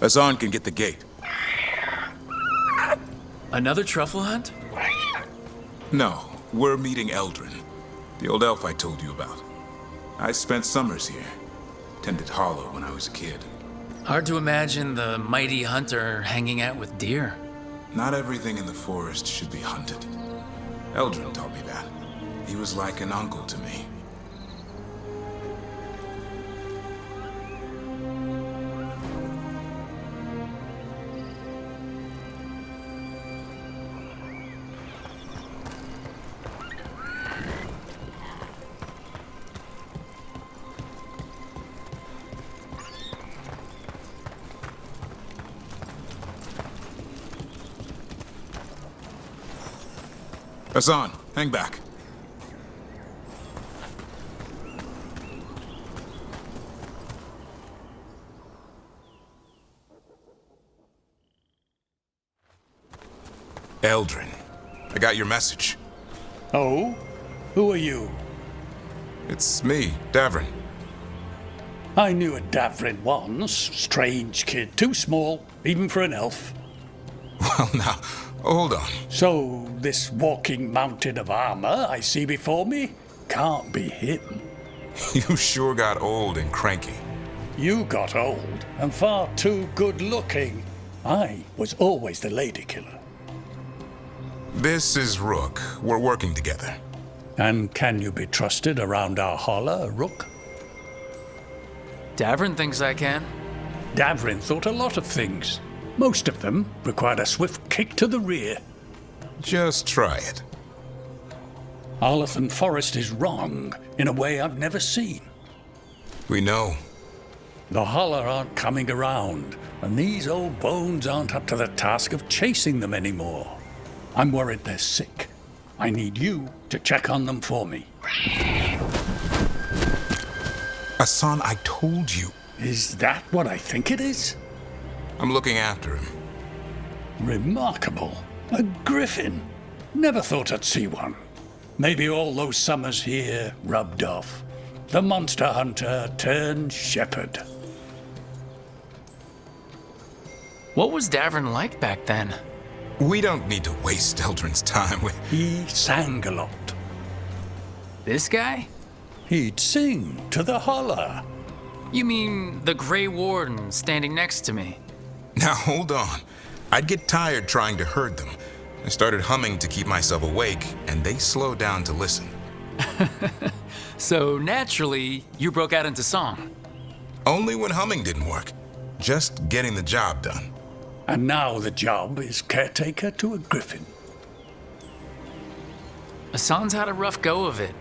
Hassan can get the gate. Another truffle hunt? No, we're meeting Eldrin, the old elf I told you about. I spent summers here. Tended Hollow when I was a kid. Hard to imagine the mighty hunter hanging out with deer. Not everything in the forest should be hunted. Eldrin taught me that. He was like an uncle to me. Hassan, hang back. Eldrin, I got your message. Oh? Who are you? It's me, Davrin. I knew a Davrin once. Strange kid. Too small, even for an elf. Well, now, hold on. So, this walking mountain of armor I see before me can't be him. You sure got old and cranky. You got old and far too good looking. I was always the lady killer. This is Rook. We're working together. And can you be trusted around our holler, Rook? Davrin thinks I can. Davrin thought a lot of things. Most of them required a swift kick to the rear. Just try it. Arlathan Forest is wrong in a way I've never seen. We know. The holler aren't coming around, and these old bones aren't up to the task of chasing them anymore. I'm worried they're sick. I need you to check on them for me. Hassan, I told you. Is that what I think it is? I'm looking after him. Remarkable. A griffin. Never thought I'd see one. Maybe all those summers here rubbed off. The monster hunter turned shepherd. What was Davrin like back then? We don't need to waste Eldrin's time with... He sang a lot. This guy? He'd sing to the holler. You mean the Grey Warden standing next to me? Now, hold on. I'd get tired trying to herd them. I started humming to keep myself awake, and they slowed down to listen. So naturally, you broke out into song. Only when humming didn't work. Just getting the job done. And now the job is caretaker to a griffin. Hassan's had a rough go of it.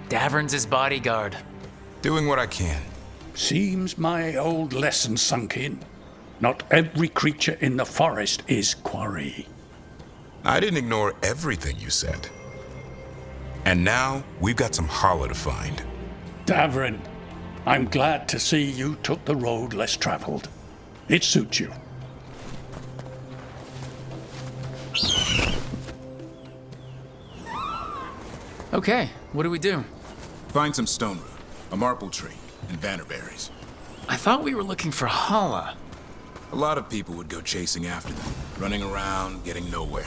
Davrin's his bodyguard. Doing what I can. Seems my old lesson sunk in. Not every creature in the forest is quarry. I didn't ignore everything you said. And now, we've got some holler to find. Davrin, I'm glad to see you took the road less traveled. It suits you. Okay, what do we do? Find some stone root, a marble tree, and vannerberries. I thought we were looking for Hala. A lot of people would go chasing after them, running around, getting nowhere.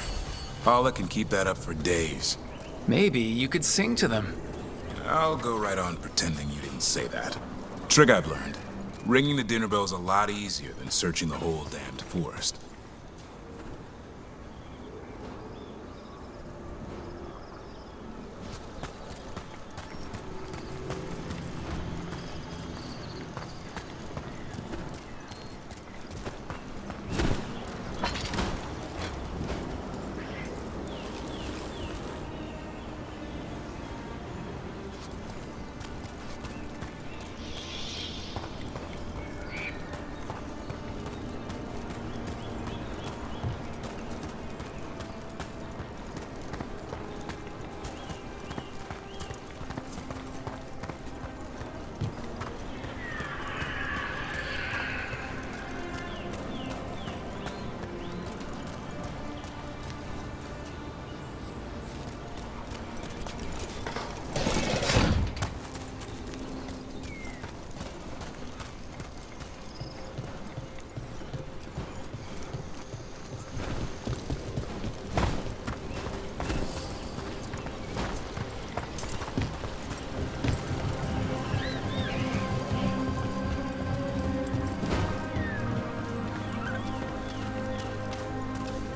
Paula can keep that up for days. Maybe you could sing to them. I'll go right on pretending you didn't say that. Trick I've learned. Ringing the dinner bell's a lot easier than searching the whole damned forest.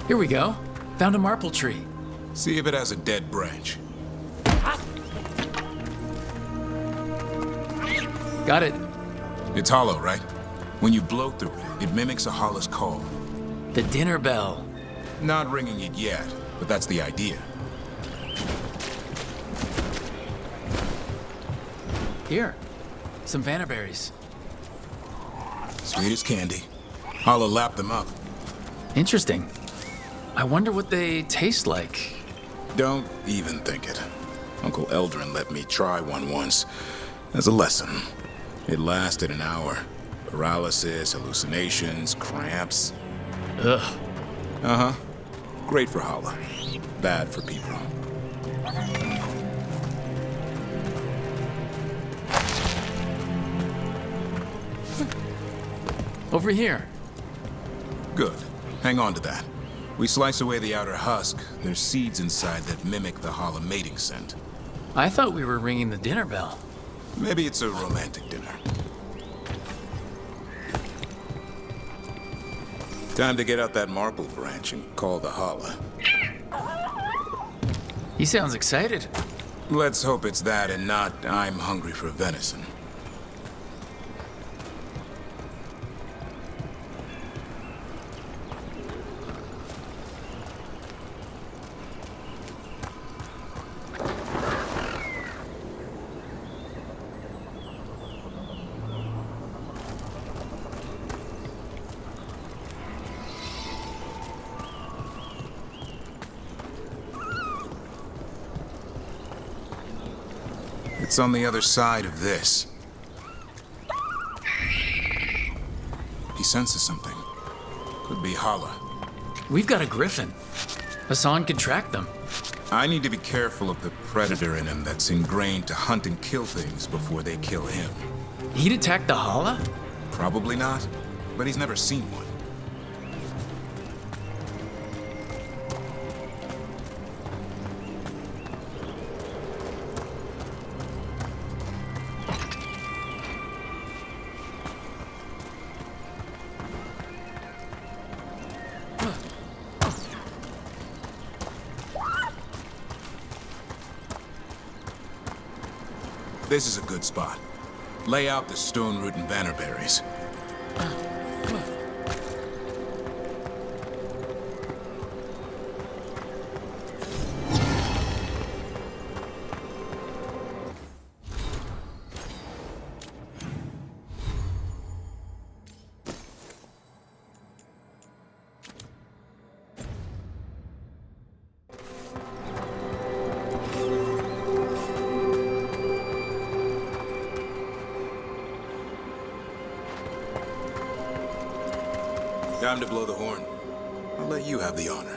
Here we go. Found a marple tree. See if it has a dead branch. Got it. It's hollow, right? When you blow through it, it mimics a hollow's call. The dinner bell. Not ringing it yet, but that's the idea. Here. Some vannerberries. Sweet as candy. Holla lapped them up. Interesting. I wonder what they taste like. Don't even think it. Uncle Eldrin let me try one once as a lesson. It lasted an hour. Paralysis, hallucinations, cramps. Ugh. Uh-huh. Great for Holla. Bad for people. Over here. Good. Hang on to that. We slice away the outer husk. There's seeds inside that mimic the Holla mating scent. I thought we were ringing the dinner bell. Maybe it's a romantic dinner. Time to get out that marble branch and call the Holla. He sounds excited. Let's hope it's that and not I'm hungry for venison. It's on the other side of this. He senses something. Could be Holla. We've got a griffin. Hassan could track them. I need to be careful of the predator in him that's ingrained to hunt and kill things before they kill him. He'd attack the Hala? Probably not, but he's never seen one. This is a good spot. Lay out the stone root and vannerberries. Time to blow the horn. I'll let you have the honor.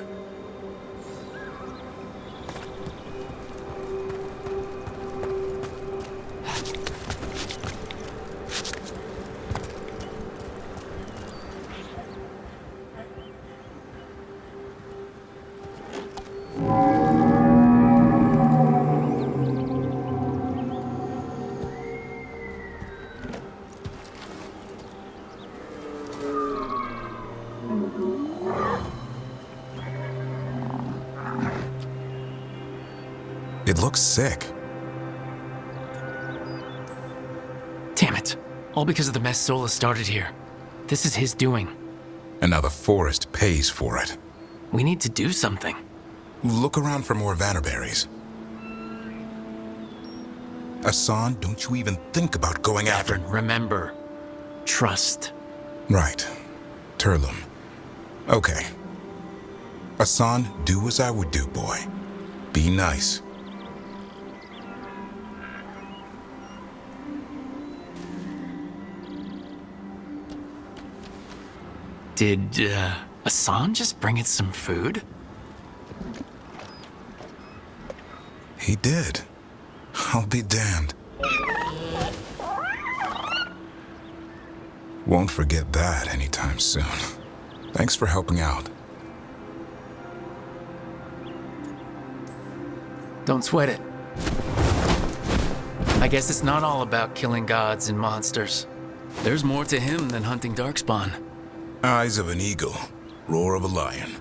It looks sick. Damn it. All because of the mess Sola started here. This is his doing. And now the forest pays for it. We need to do something. Look around for more vannerberries. Hassan, don't you even think about going after... Remember, trust. Right. Turlum. Okay. Hassan, do as I would do, boy. Be nice. Did, Hassan just bring it some food? He did. I'll be damned. Won't forget that anytime soon. Thanks for helping out. Don't sweat it. I guess it's not all about killing gods and monsters. There's more to him than hunting darkspawn. Eyes of an eagle, roar of a lion.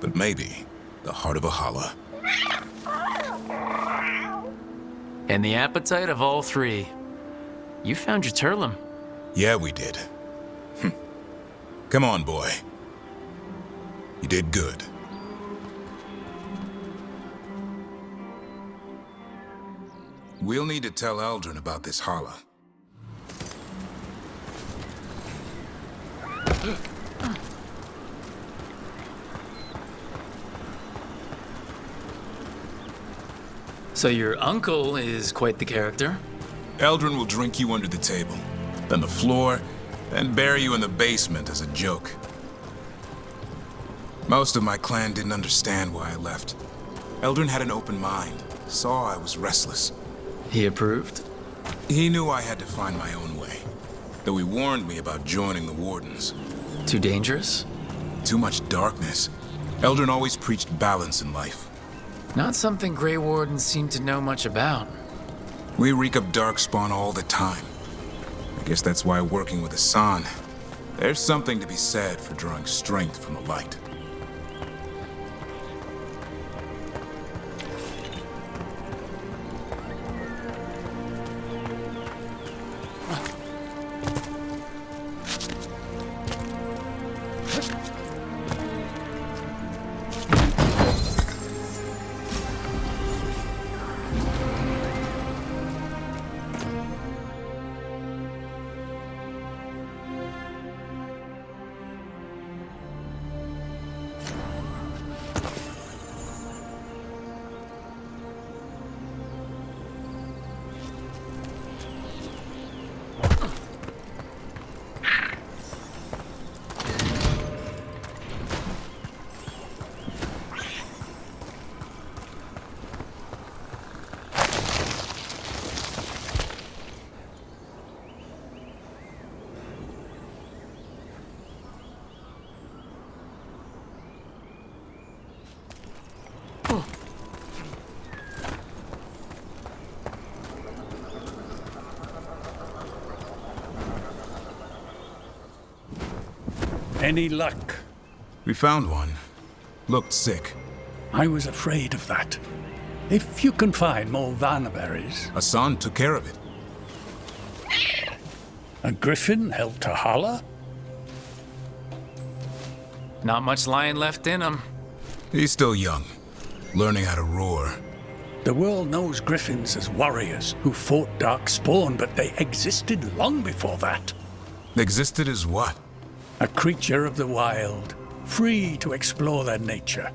but maybe the heart of a holla. And the appetite of all three. You found your Turlum. Yeah, we did. Come on, boy. You did good. We'll need to tell Eldrin about this holla. So your uncle is quite the character. Eldrin will drink you under the table, then the floor, then bury you in the basement as a joke. Most of my clan didn't understand why I left. Eldrin had an open mind, saw I was restless. He approved? He knew I had to find my own way, though he warned me about joining the Wardens. Too dangerous? Too much darkness. Eldrin always preached balance in life. Not something Grey Wardens seem to know much about. We reek of darkspawn all the time. I guess that's why working with Hassan, there's something to be said for drawing strength from the light. Any luck? We found one. Looked sick. I was afraid of that. If you can find more Vanaberries. Hassan took care of it. A griffin helped to holler? Not much lion left in him. He's still young, learning how to roar. The world knows griffins as warriors who fought Darkspawn, but they existed long before that. Existed as what? A creature of the wild, free to explore their nature.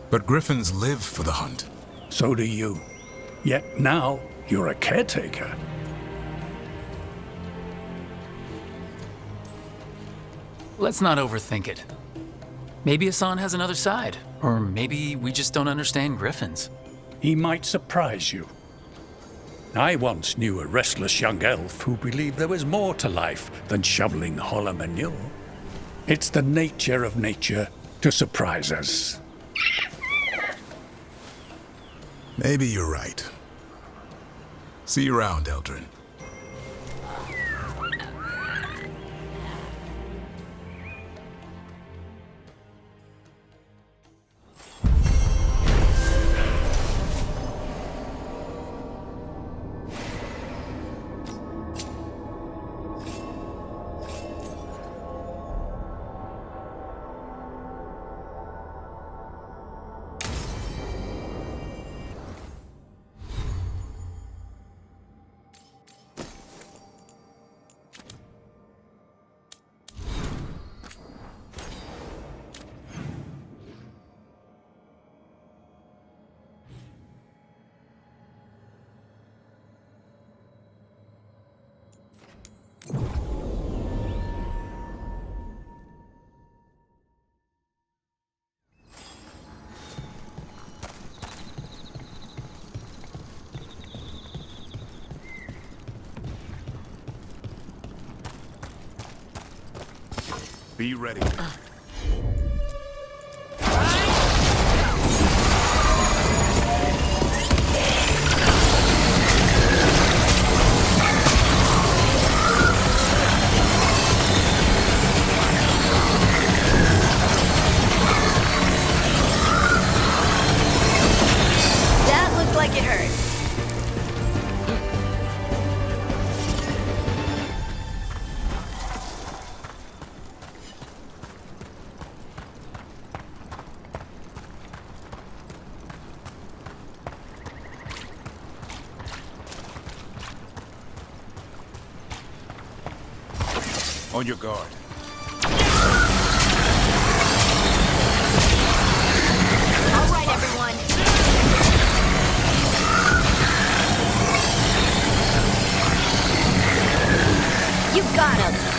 But griffins live for the hunt. So do you. Yet now, you're a caretaker. Let's not overthink it. Maybe Hassan has another side. Or maybe we just don't understand griffins. He might surprise you. I once knew a restless young elf who believed there was more to life than shoveling hollow manure. It's the nature of nature to surprise us. Maybe you're right. See you around, Eldrin. Be ready. On your guard. All right, everyone. You got him.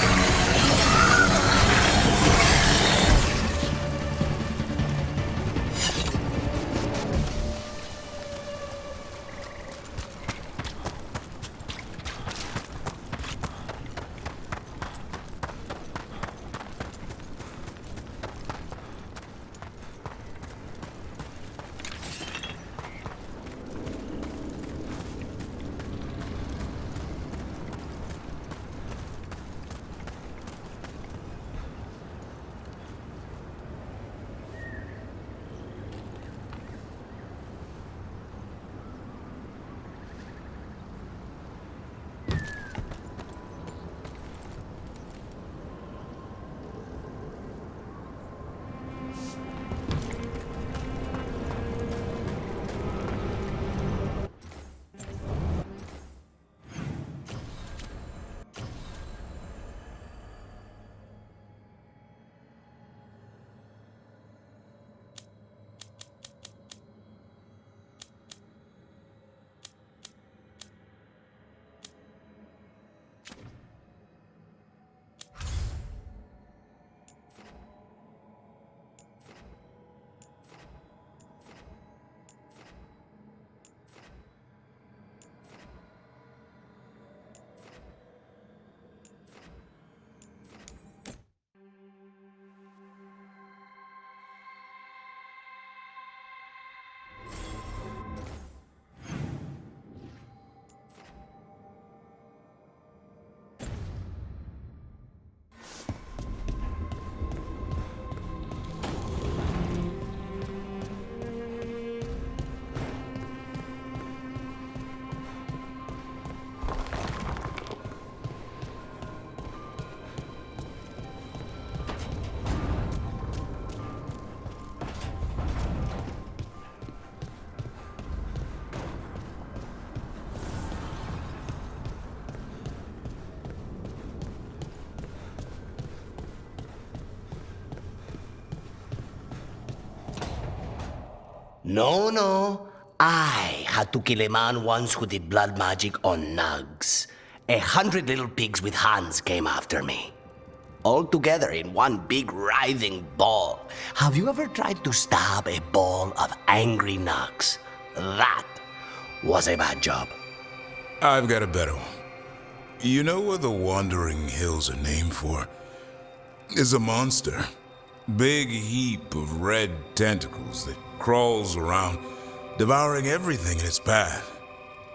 No. I had to kill a man once who did blood magic on nugs. 100 little pigs with hands came after me. All together in one big writhing ball. Have you ever tried to stab a ball of angry nugs? That was a bad job. I've got a better one. You know what the Wandering Hills are named for? It's a monster. Big heap of red tentacles that crawls around, devouring everything in its path.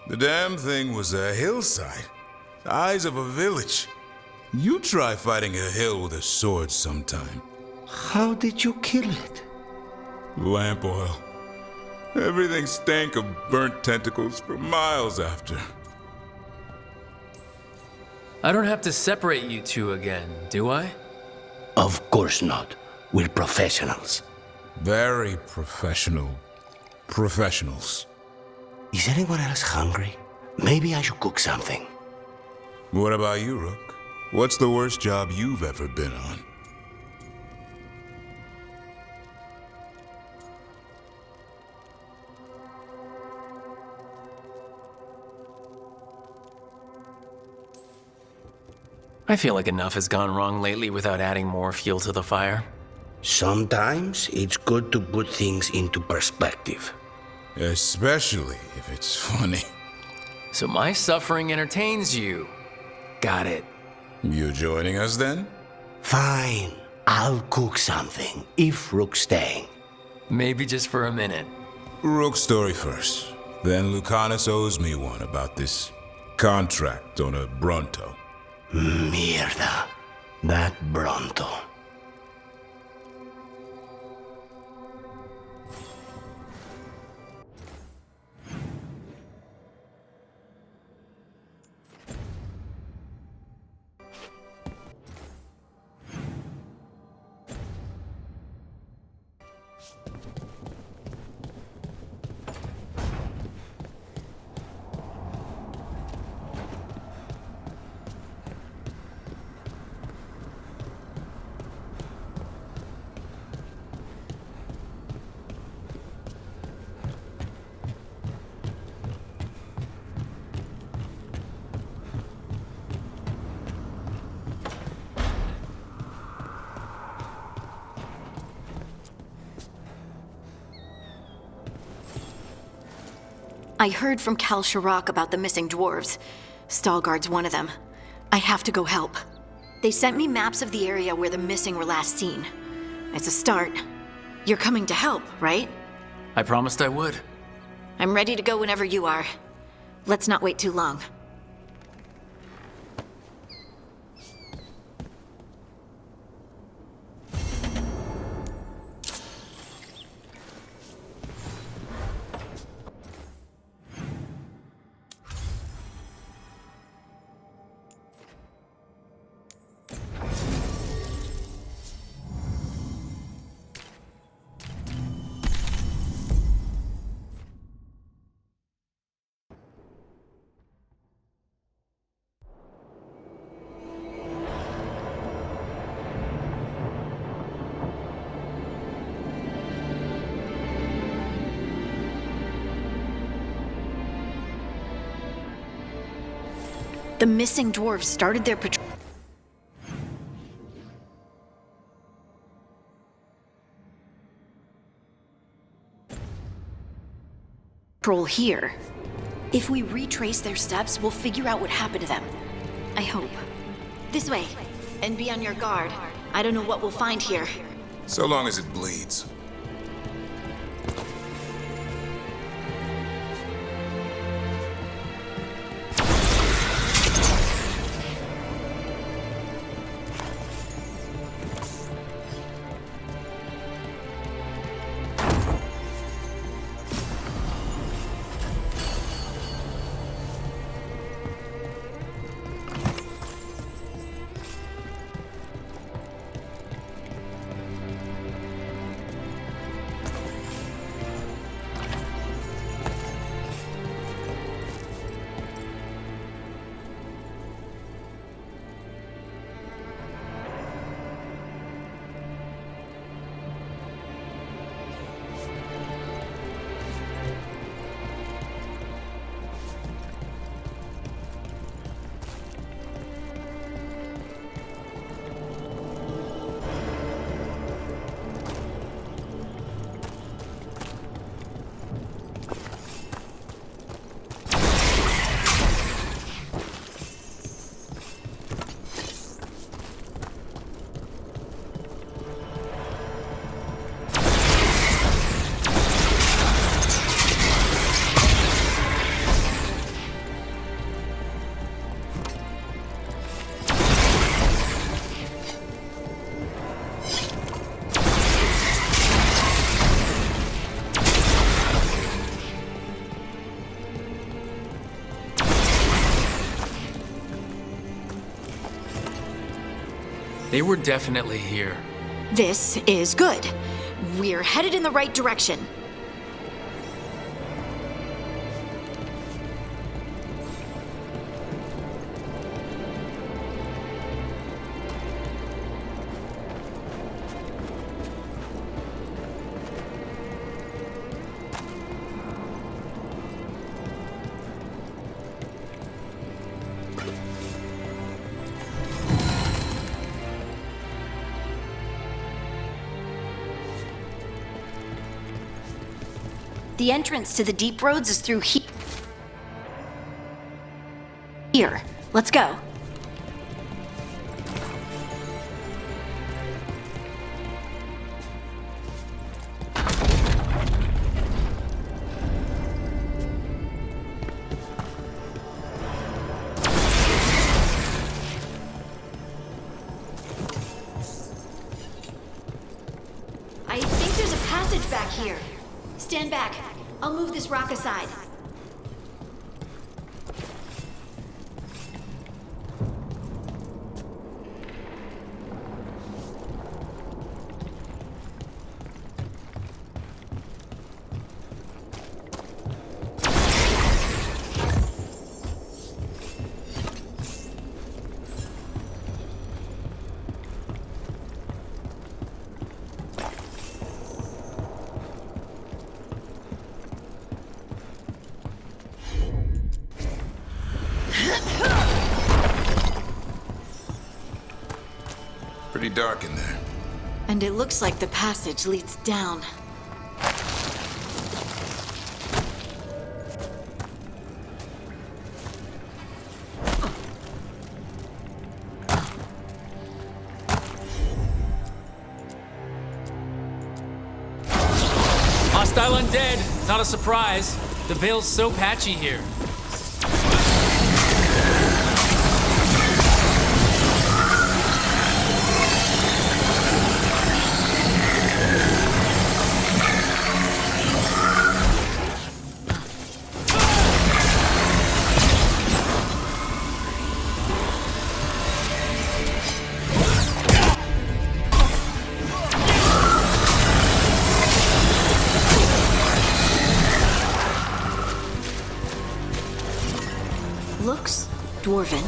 The damn thing was a hillside, the size of a village. You try fighting a hill with a sword sometime. How did you kill it? Lamp oil. Everything stank of burnt tentacles for miles after. I don't have to separate you two again, do I? Of course not. We're professionals. Very professional. Professionals. Is anyone else hungry? Maybe I should cook something. What about you, Rook? What's the worst job you've ever been on? I feel like enough has gone wrong lately without adding more fuel to the fire. Sometimes it's good to put things into perspective. Especially if it's funny. So my suffering entertains you. Got it. You joining us then? Fine. I'll cook something, if Rook's staying. Maybe just for a minute. Rook's story first. Then Lucanus owes me one about this contract on a Bronto. Mierda. That Bronto. I heard from Cal Chirac about the missing dwarves. Stalguard's one of them. I have to go help. They sent me maps of the area where the missing were last seen. It's a start. You're coming to help, right? I promised I would. I'm ready to go whenever you are. Let's not wait too long. The missing dwarves started their patrol here. If we retrace their steps, we'll figure out what happened to them. I hope. This way. And be on your guard. I don't know what we'll find here. So long as it bleeds. They were definitely here. This is good. We're headed in the right direction. The entrance to the deep roads is through here. Let's go. I think there's a passage back here. Stand back. I'll move this rock aside. Pretty dark in there. And it looks like the passage leads down. Hostile undead. Not a surprise. The Veil's so patchy here. Looks dwarven.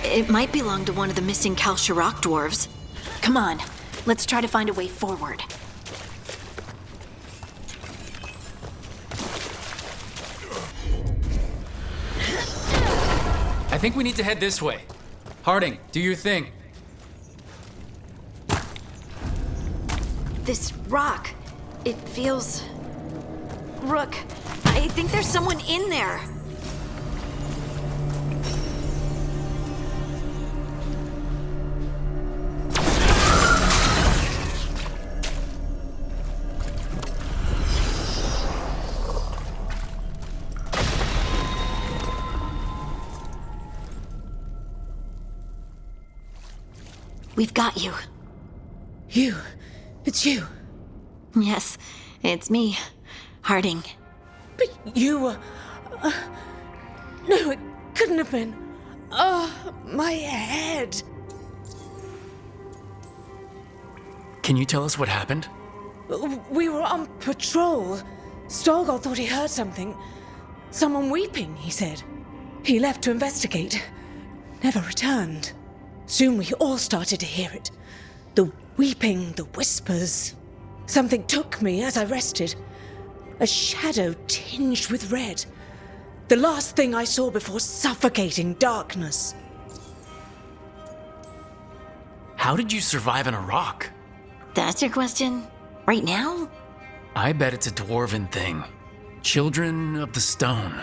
It might belong to one of the missing Kalsharok dwarves. Come on, let's try to find a way forward. I think we need to head this way. Harding, do your thing. This rock, it feels... Rook, I think there's someone in there. We've got you. You. It's you. Yes, it's me, Harding. But you were... no, it couldn't have been. Oh, my head. Can you tell us what happened? We were on patrol. Stalgard thought he heard something. Someone weeping, he said. He left to investigate. Never returned. Soon we all started to hear it. The weeping, the whispers. Something took me as I rested. A shadow tinged with red. The last thing I saw before suffocating darkness. How did you survive in a rock? That's your question? Right now? I bet it's a dwarven thing. Children of the stone.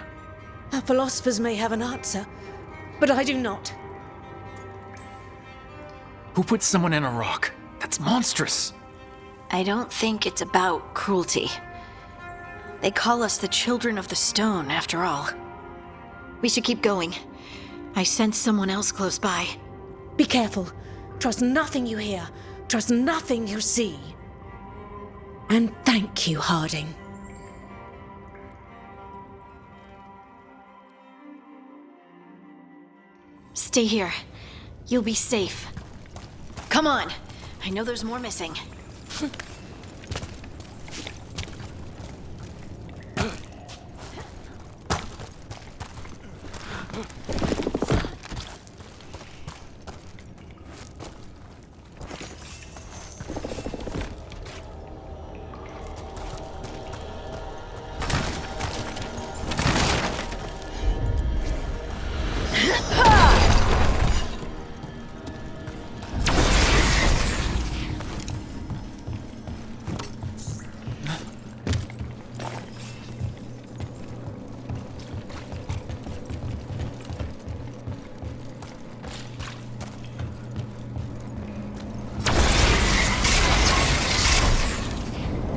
Our philosophers may have an answer, but I do not. Who put someone in a rock? That's monstrous. I don't think it's about cruelty. They call us the Children of the Stone, after all. We should keep going. I sense someone else close by. Be careful. Trust nothing you hear. Trust nothing you see. And thank you, Harding. Stay here. You'll be safe. Come on. I know there's more missing.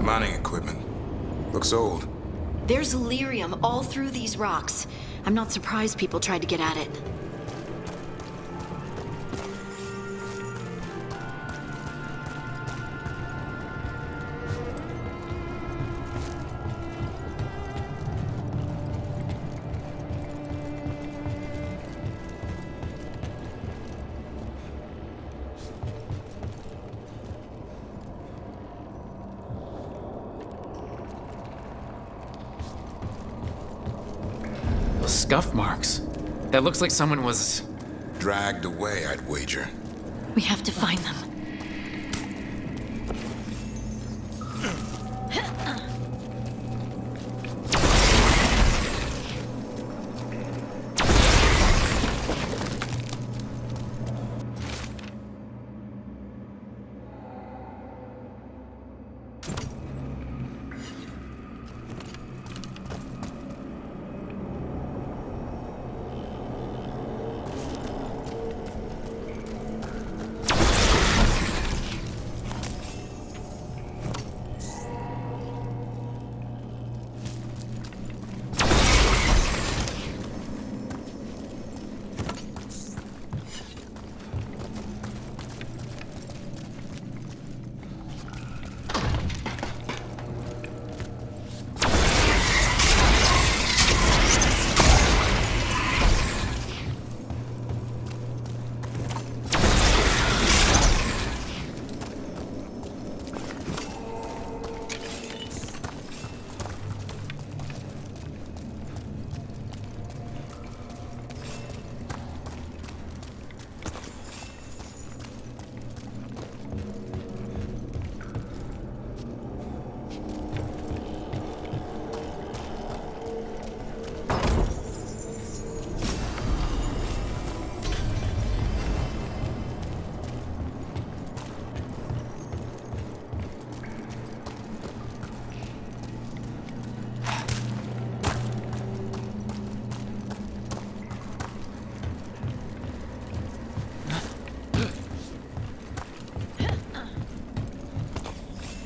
Mining equipment. Looks old. There's lyrium all through these rocks. I'm not surprised people tried to get at it. Those scuff marks. That looks like someone was... Dragged away, I'd wager. We have to find them.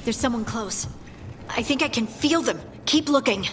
There's someone close. I think I can feel them. Keep looking.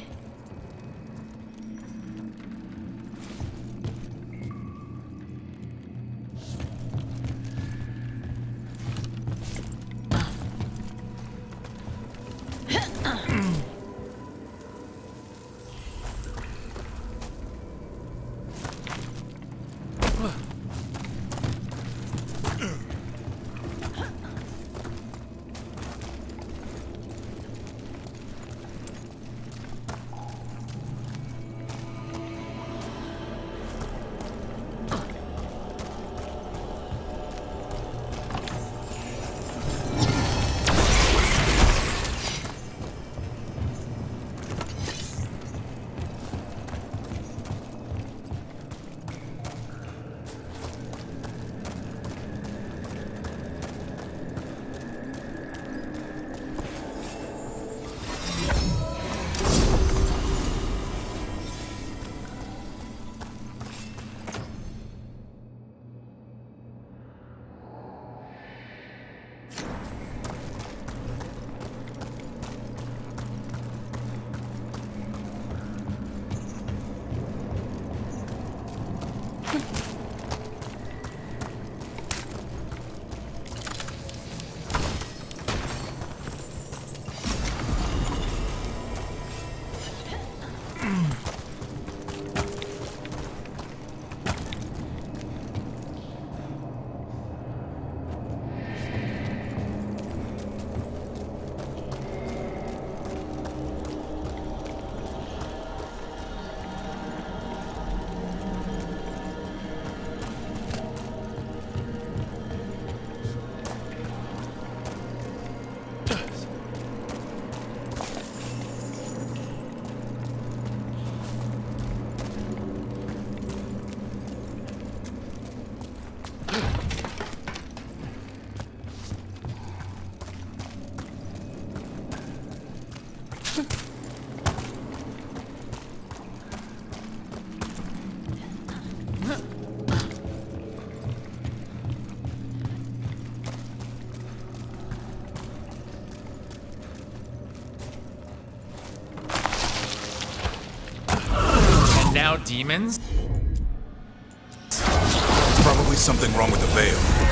Now demons? Probably something wrong with the veil.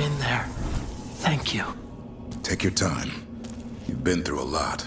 in there. Thank you. Take your time. You've been through a lot.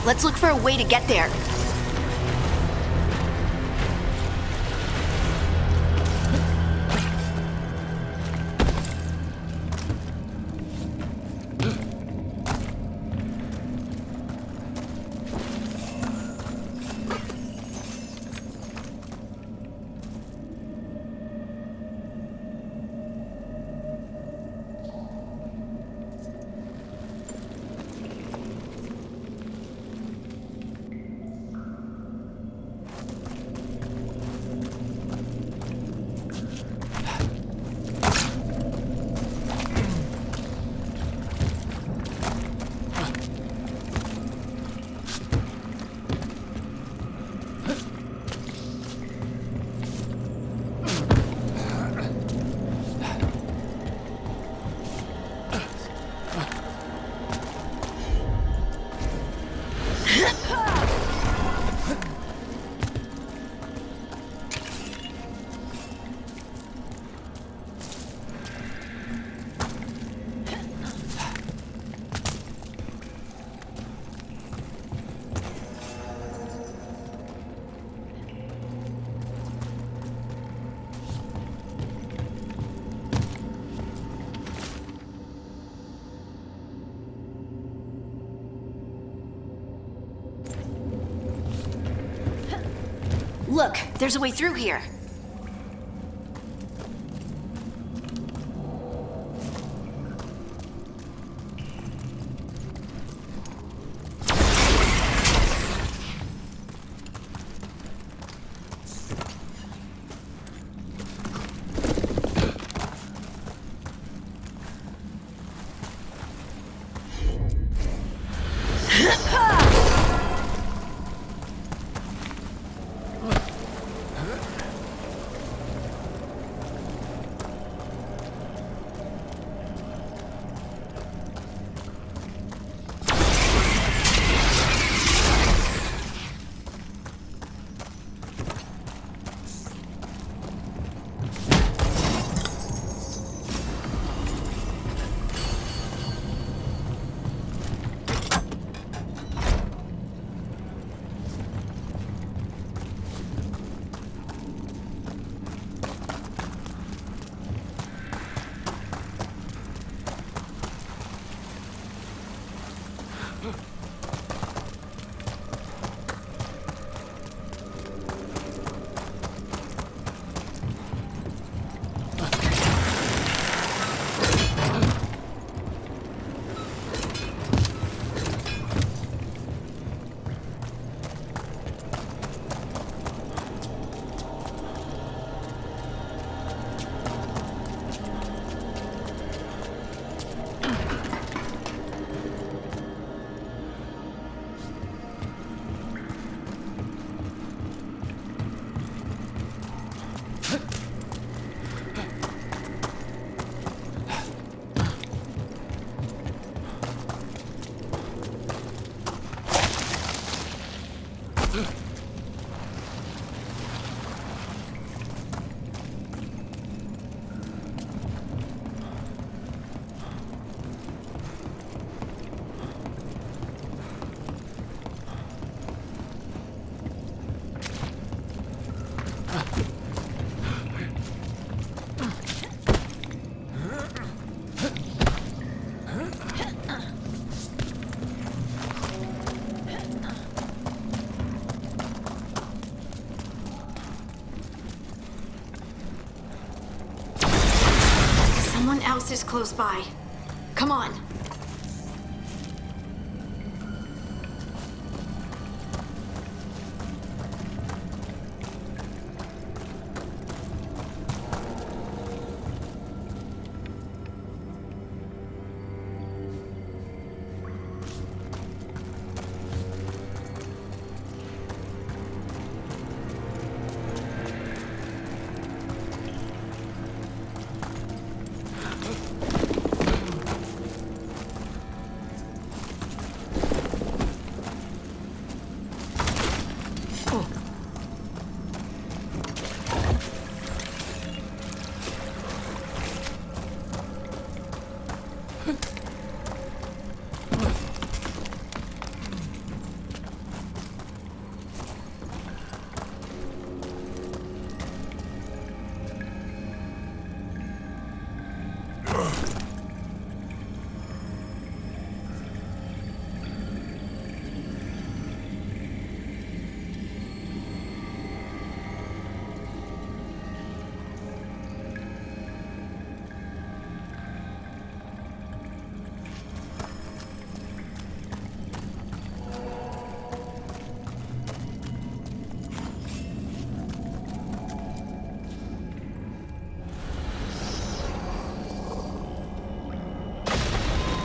Let's look for a way to get there. Look, there's a way through here. close by. Come on.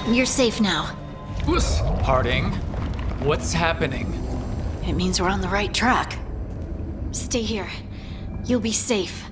You're safe now. Harding, what's happening? It means we're on the right track. Stay here. You'll be safe.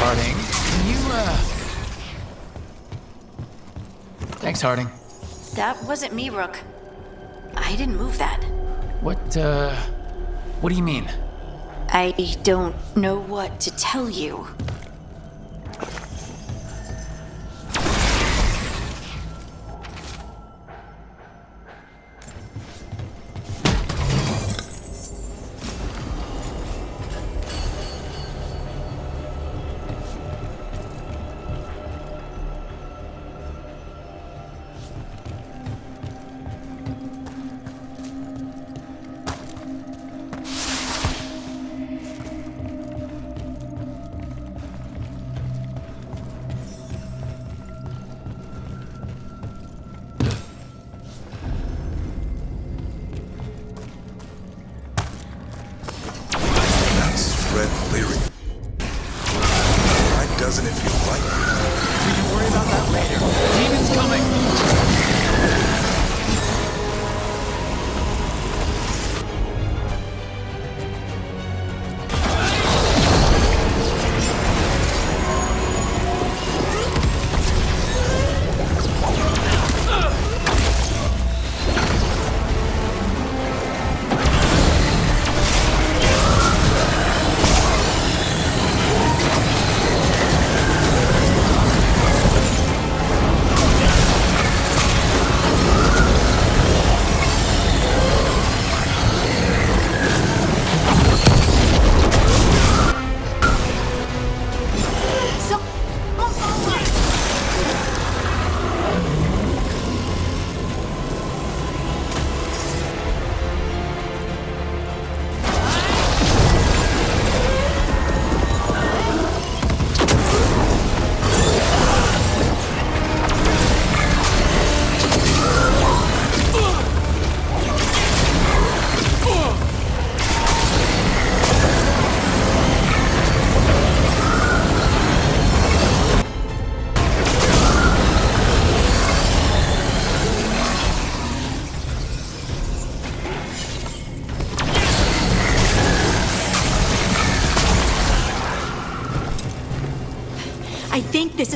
Harding, can you, Thanks, Harding. That wasn't me, Rook. I didn't move that. What do you mean? I don't know what to tell you.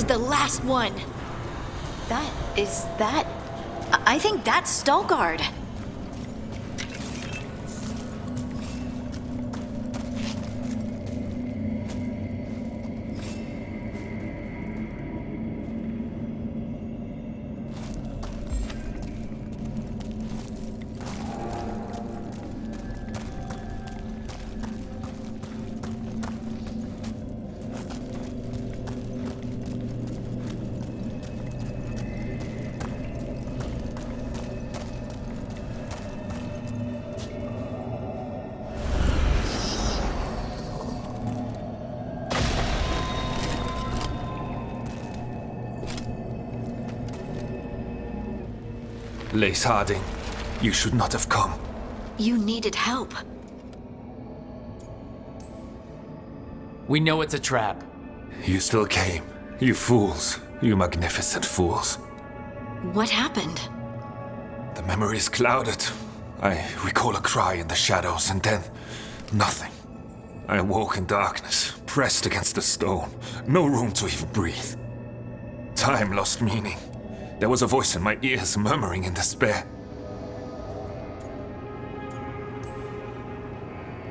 the last one. I think that's Veilguard. Lace Harding, you should not have come. You needed help. We know it's a trap. You still came. You fools. You magnificent fools. What happened? The memory is clouded. I recall a cry in the shadows, and then nothing. I awoke in darkness, pressed against the stone. No room to even breathe. Time lost meaning. There was a voice in my ears murmuring in despair.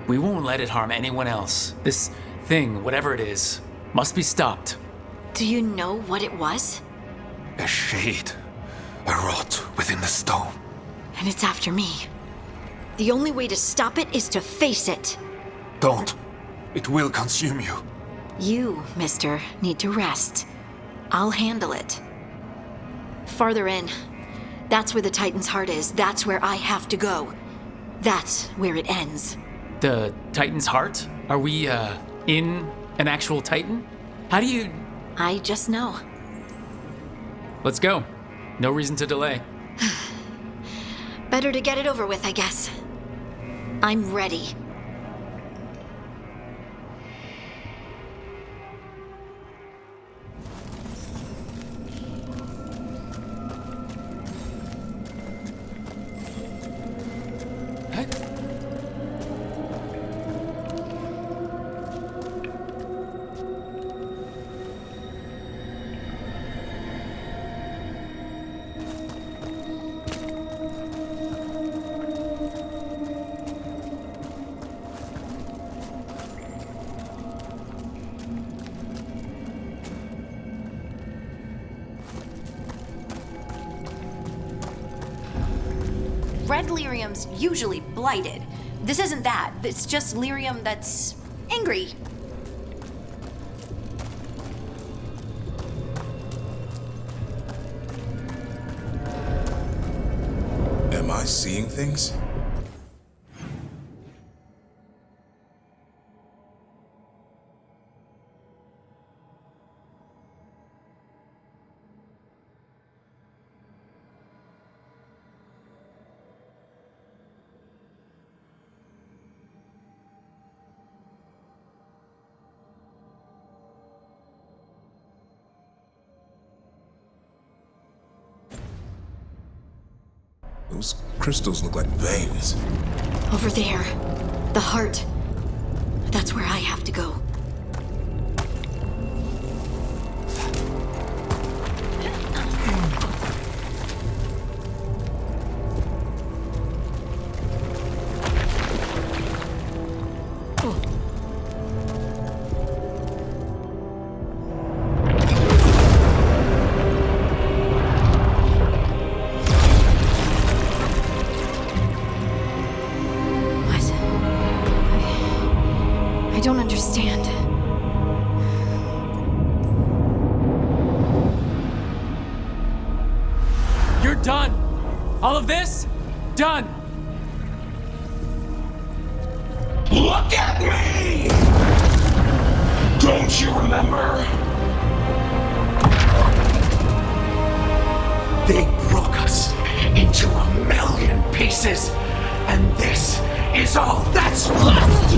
We won't let it harm anyone else. This thing, whatever it is, must be stopped. Do you know what it was? A shade. A rot within the stone. And it's after me. The only way to stop it is to face it. Don't. It will consume you. You, mister, need to rest. I'll handle it. Farther in. That's where the Titan's heart is. That's where I have to go. That's where it ends. The Titan's heart? Are we, in an actual Titan? How do you... I just know. Let's go. No reason to delay. Better to get it over with, I guess. I'm ready. Red lyrium's usually blighted. This isn't that. It's just lyrium that's angry. Am I seeing things? Those crystals look like veins. Over there. The heart. That's where I have to go. I don't understand. You're done! All of this? Done! Look at me! Don't you remember? They broke us into 1,000,000 pieces, and this is all that's left!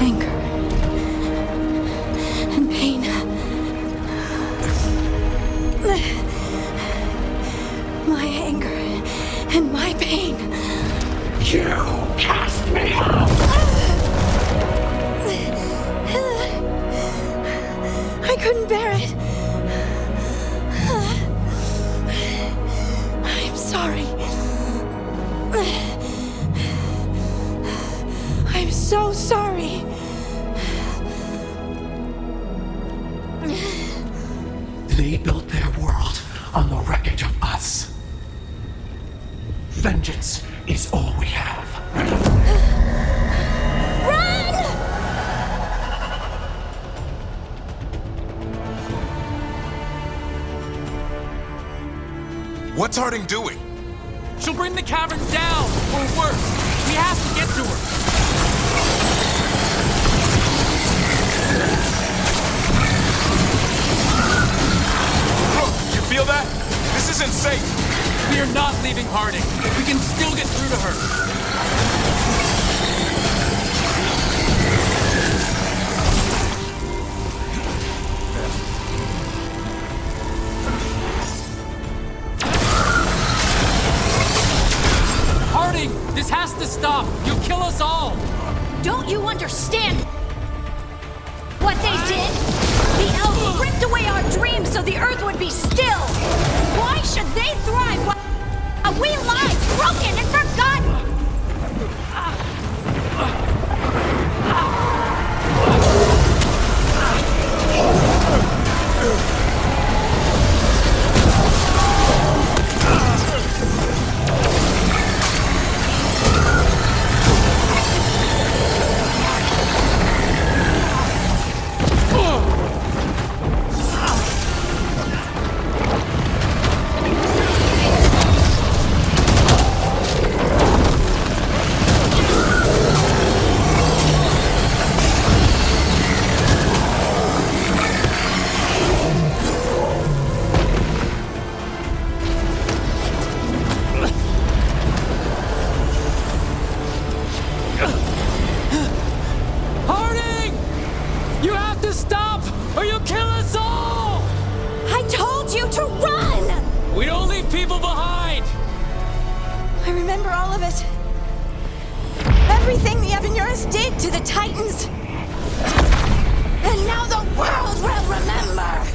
Anger. And pain. My anger and my pain. You cast me out! sorry. I'm so sorry. They built their world on the wreckage of us. Vengeance is all we have. Run! What's Harding doing? She'll bring the cavern down, or worse. We have to get to her. Look, you feel that? This isn't safe. We are not leaving Harding. We can still get through to her. Harding, this has to stop. You'll kill us all. Don't you understand what they did? The elves ripped away our dreams so the earth would be still. Why should they thrive while we lie broken and forgotten? Harding! You have to stop, or you'll kill us all! I told you to run! We don't leave people behind! I remember all of it. Everything the Avenurus did to the Titans. And now the world will remember!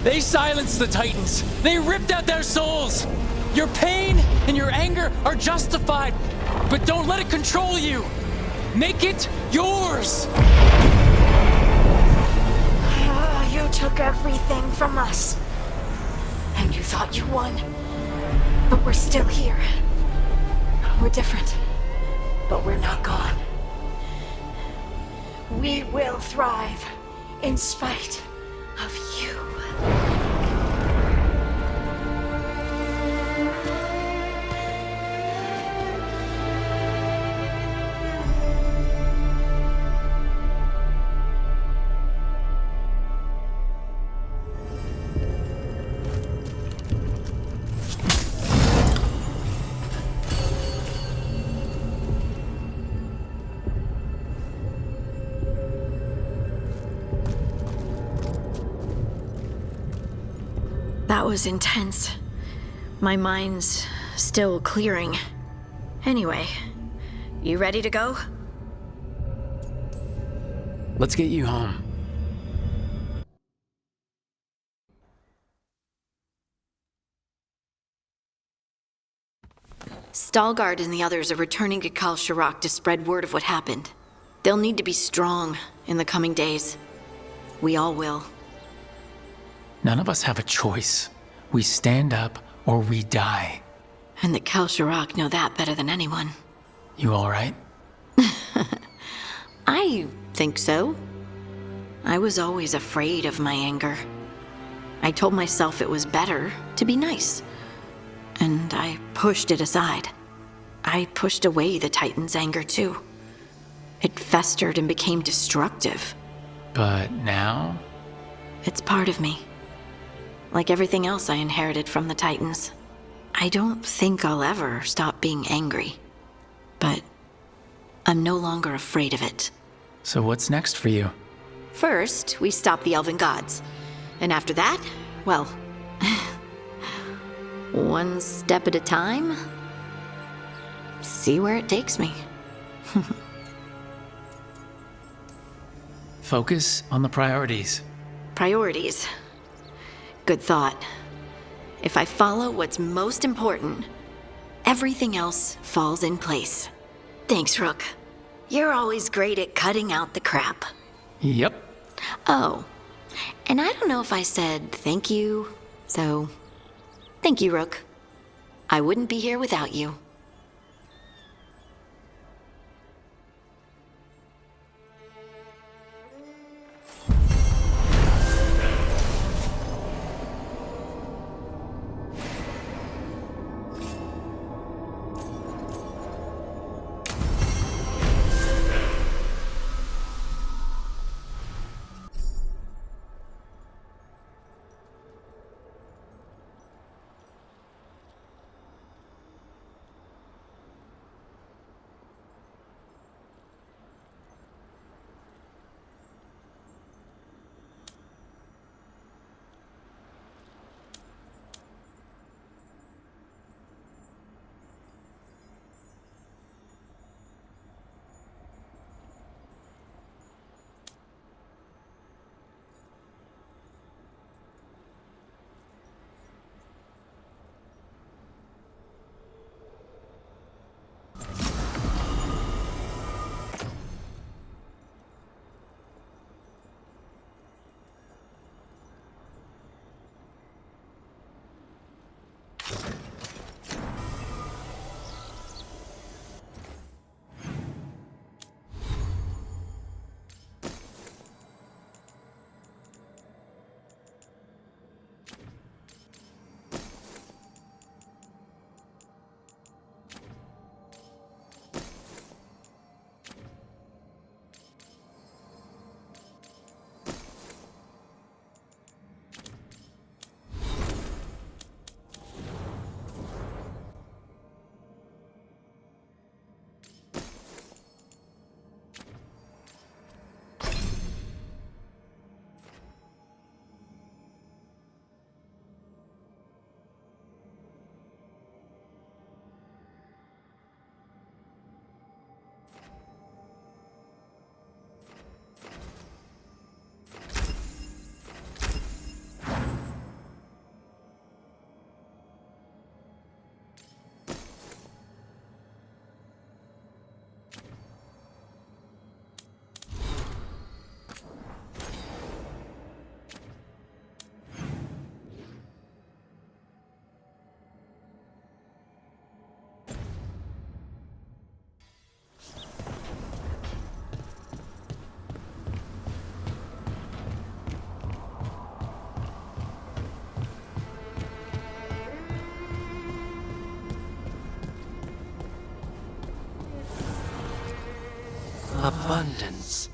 They silenced the Titans. They ripped out their souls. Your pain and your anger are justified, but don't let it control you. Make it yours. You took everything from us. And you thought you won. But we're still here. We're different. But we're not gone. We will thrive in spite of you. That was intense. My mind's still clearing. Anyway, you ready to go? Let's get you home. Veilguard and the others are returning to Kal Shirak to spread word of what happened. They'll need to be strong in the coming days. We all will. None of us have a choice. We stand up or we die. And the Kal Shirak know that better than anyone. You all right? I think so. I was always afraid of my anger. I told myself it was better to be nice. And I pushed it aside. I pushed away the Titan's anger too. It festered and became destructive. But now? It's part of me. Like everything else I inherited from the Titans. I don't think I'll ever stop being angry. But I'm no longer afraid of it. So what's next for you? First, we stop the Elven Gods. And after that, well, one step at a time. see where it takes me. Focus on the priorities. Priorities. Good thought. If I follow what's most important, everything else falls in place. Thanks, Rook. You're always great at cutting out the crap. Yep. Oh, and I don't know if I said thank you, so thank you, Rook. I wouldn't be here without you. Abundance.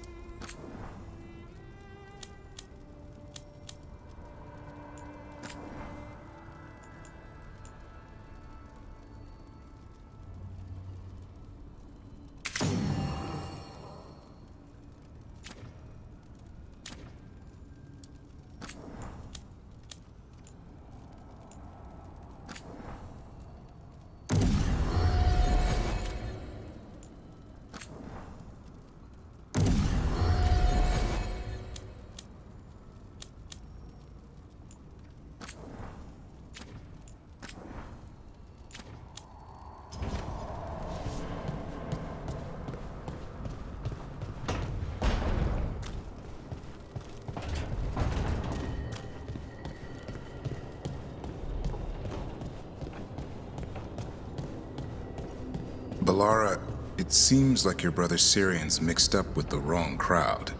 Balara, it seems like your brother Syrian's mixed up with the wrong crowd.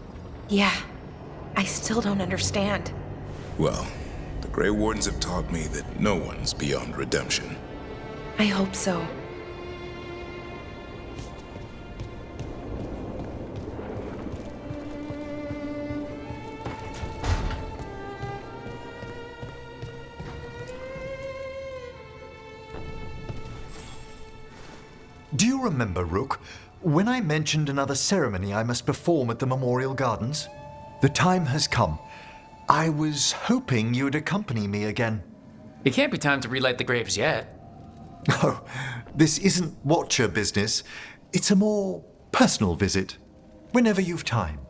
Yeah. I still don't understand. Well, the Grey Wardens have taught me that no one's beyond redemption. I hope so. Do you remember, Rook, when I mentioned another ceremony I must perform at the Memorial Gardens? The time has come. I was hoping you'd accompany me again. It can't be time to relight the graves yet. Oh, this isn't Watcher business. It's a more personal visit. Whenever you've time.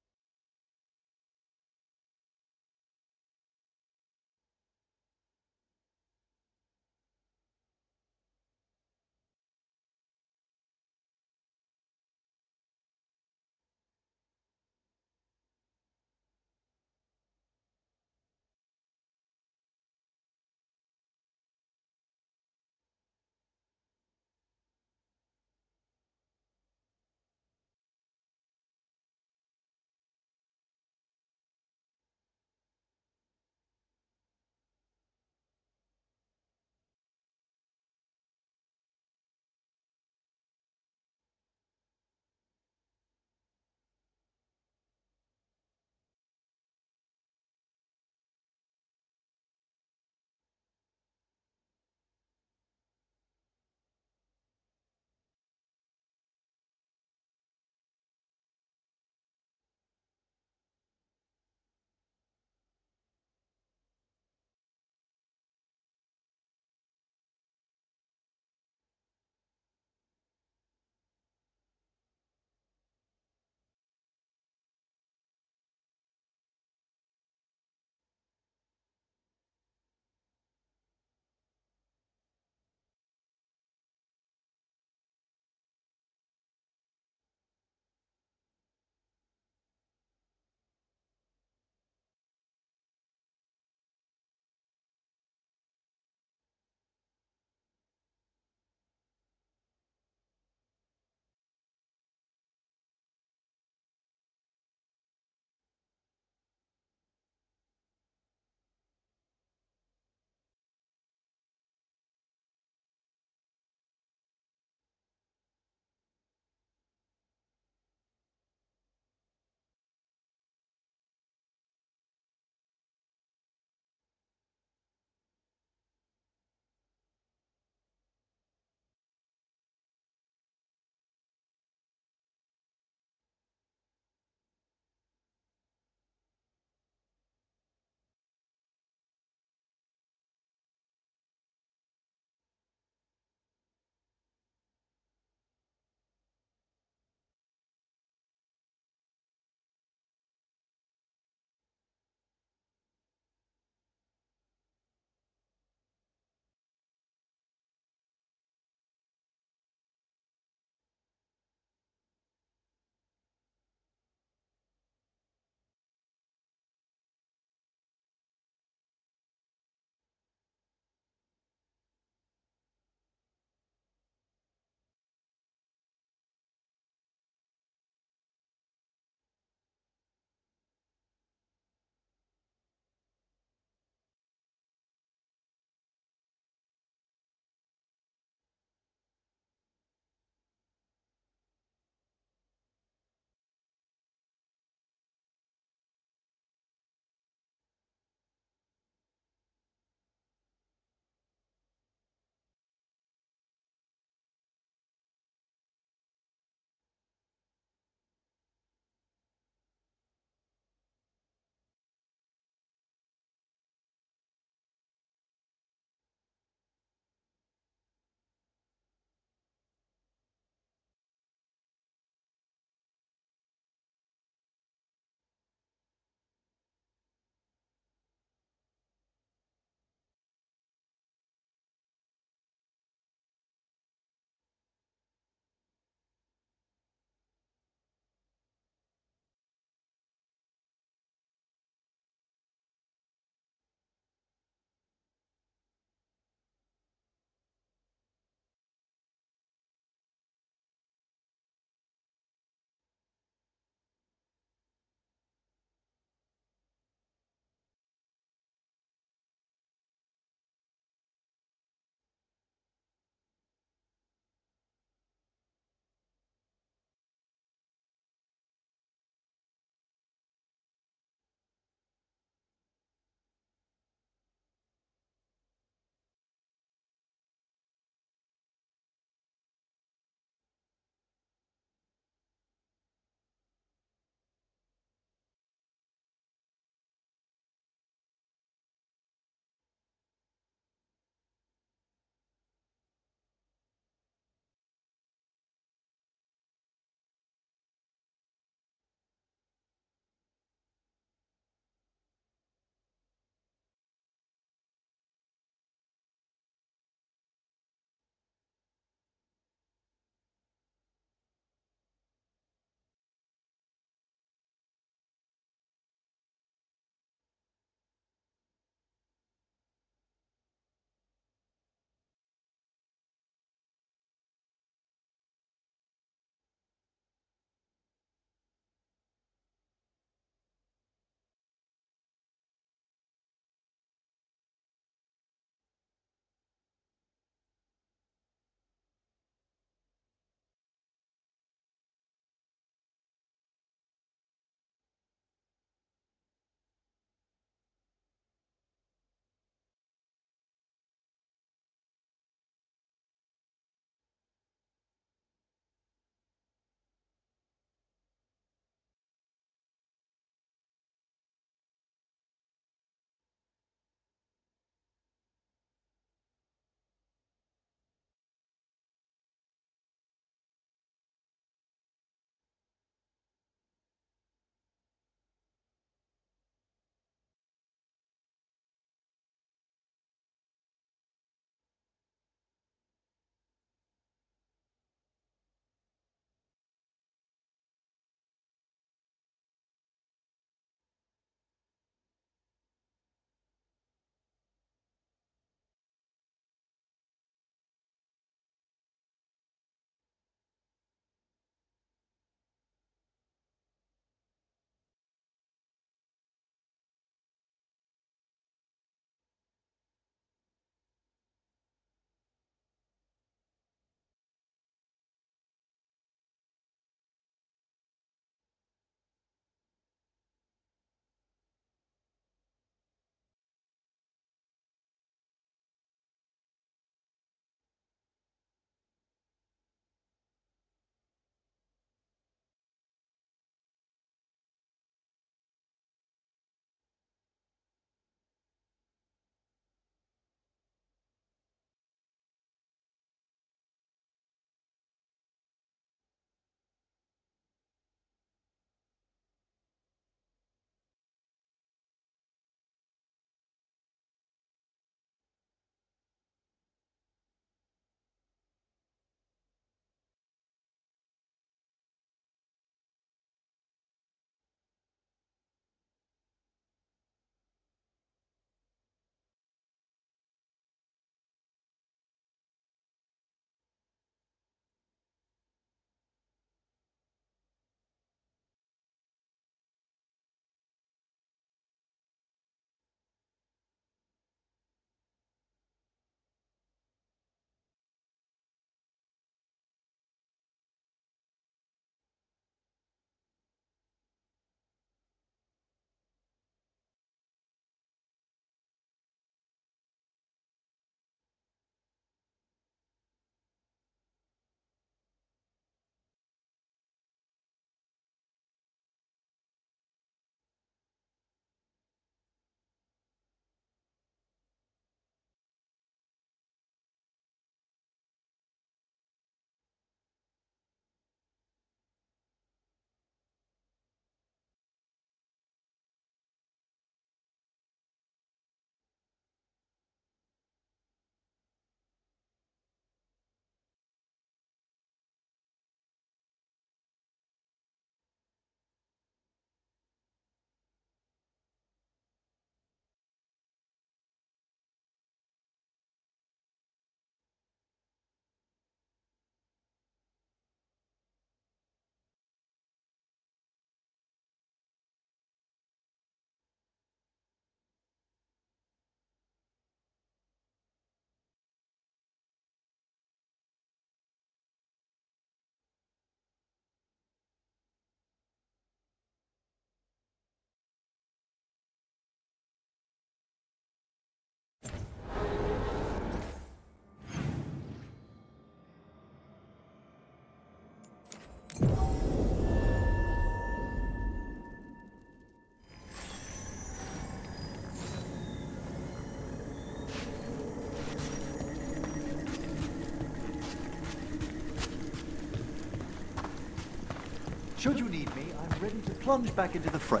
Should you need me, I'm ready to plunge back into the fray.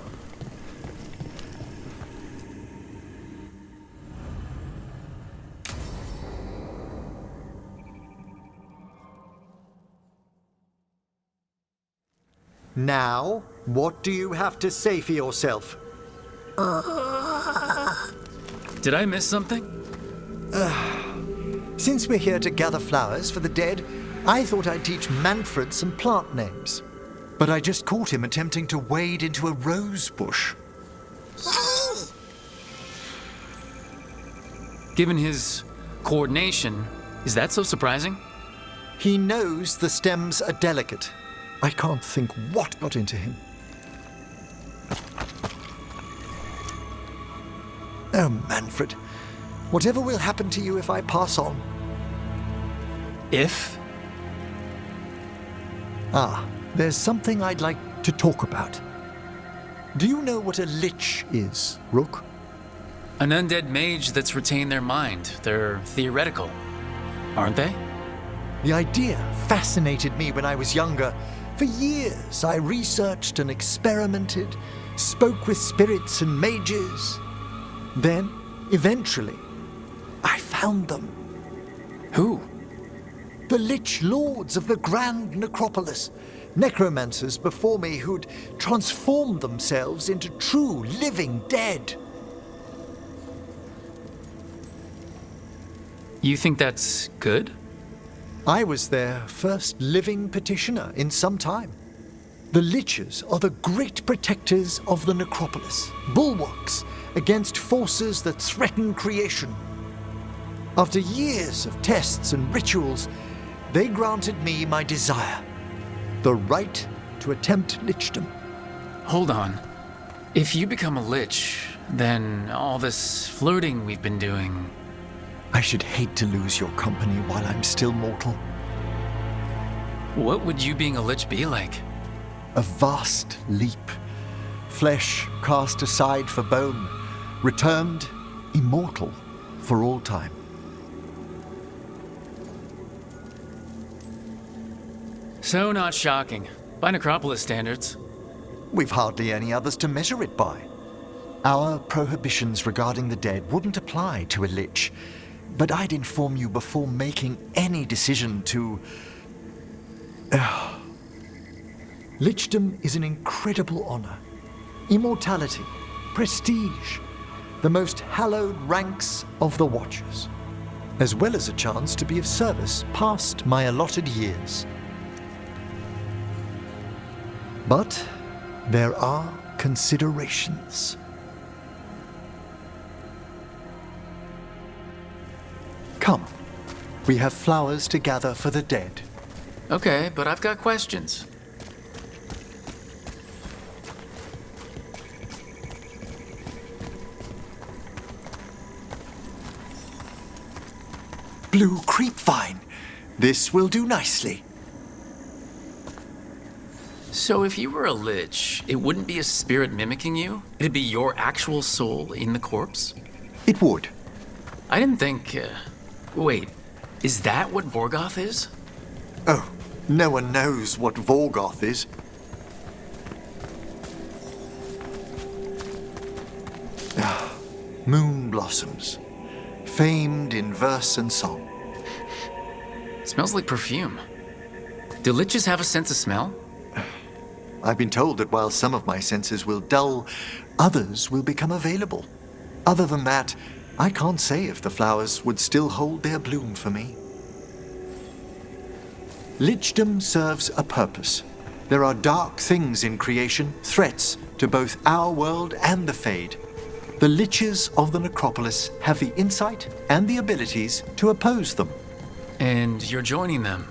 Now, what do you have to say for yourself? Did I miss something? Since we're here to gather flowers for the dead, I thought I'd teach Manfred some plant names. But I just caught him attempting to wade into a rose bush. Given his coordination, is that so surprising? He knows the stems are delicate. I can't think what got into him. Oh, Manfred. Whatever will happen to you if I pass on? If? There's something I'd like to talk about. Do you know what a lich is, Rook? An undead mage that's retained their mind. They're theoretical, aren't they? The idea fascinated me when I was younger. For years, I researched and experimented, spoke with spirits and mages. Then, eventually, I found them. Who? The Lich Lords of the Grand Necropolis. Necromancers before me who'd transformed themselves into true living dead. You think that's good? I was their first living petitioner in some time. The Liches are the great protectors of the necropolis, bulwarks against forces that threaten creation. After years of tests and rituals, they granted me my desire, the right to attempt lichdom. Hold on. If you become a lich, then all this flirting we've been doing... I should hate to lose your company while I'm still mortal. What would you being a lich be like? A vast leap. Flesh cast aside for bone, returned immortal for all time. So not shocking. By Necropolis standards. We've hardly any others to measure it by. Our prohibitions regarding the dead wouldn't apply to a lich, but I'd inform you before making any decision to... Lichdom is an incredible honor. Immortality, prestige, the most hallowed ranks of the Watchers, as well as a chance to be of service past my allotted years. But there are considerations. Come, we have flowers to gather for the dead. Okay, but I've got questions. Blue creepvine. This will do nicely. So if you were a lich, it wouldn't be a spirit mimicking you? It'd be your actual soul in the corpse? It would. I didn't think... Wait, is that what Vorgoth is? Oh, no one knows what Vorgoth is. Moon blossoms, famed in verse and song. Smells like perfume. Do liches have a sense of smell? I've been told that while some of my senses will dull, others will become available. Other than that, I can't say if the flowers would still hold their bloom for me. Lichdom serves a purpose. There are dark things in creation, threats to both our world and the Fade. The Liches of the Necropolis have the insight and the abilities to oppose them. And you're joining them.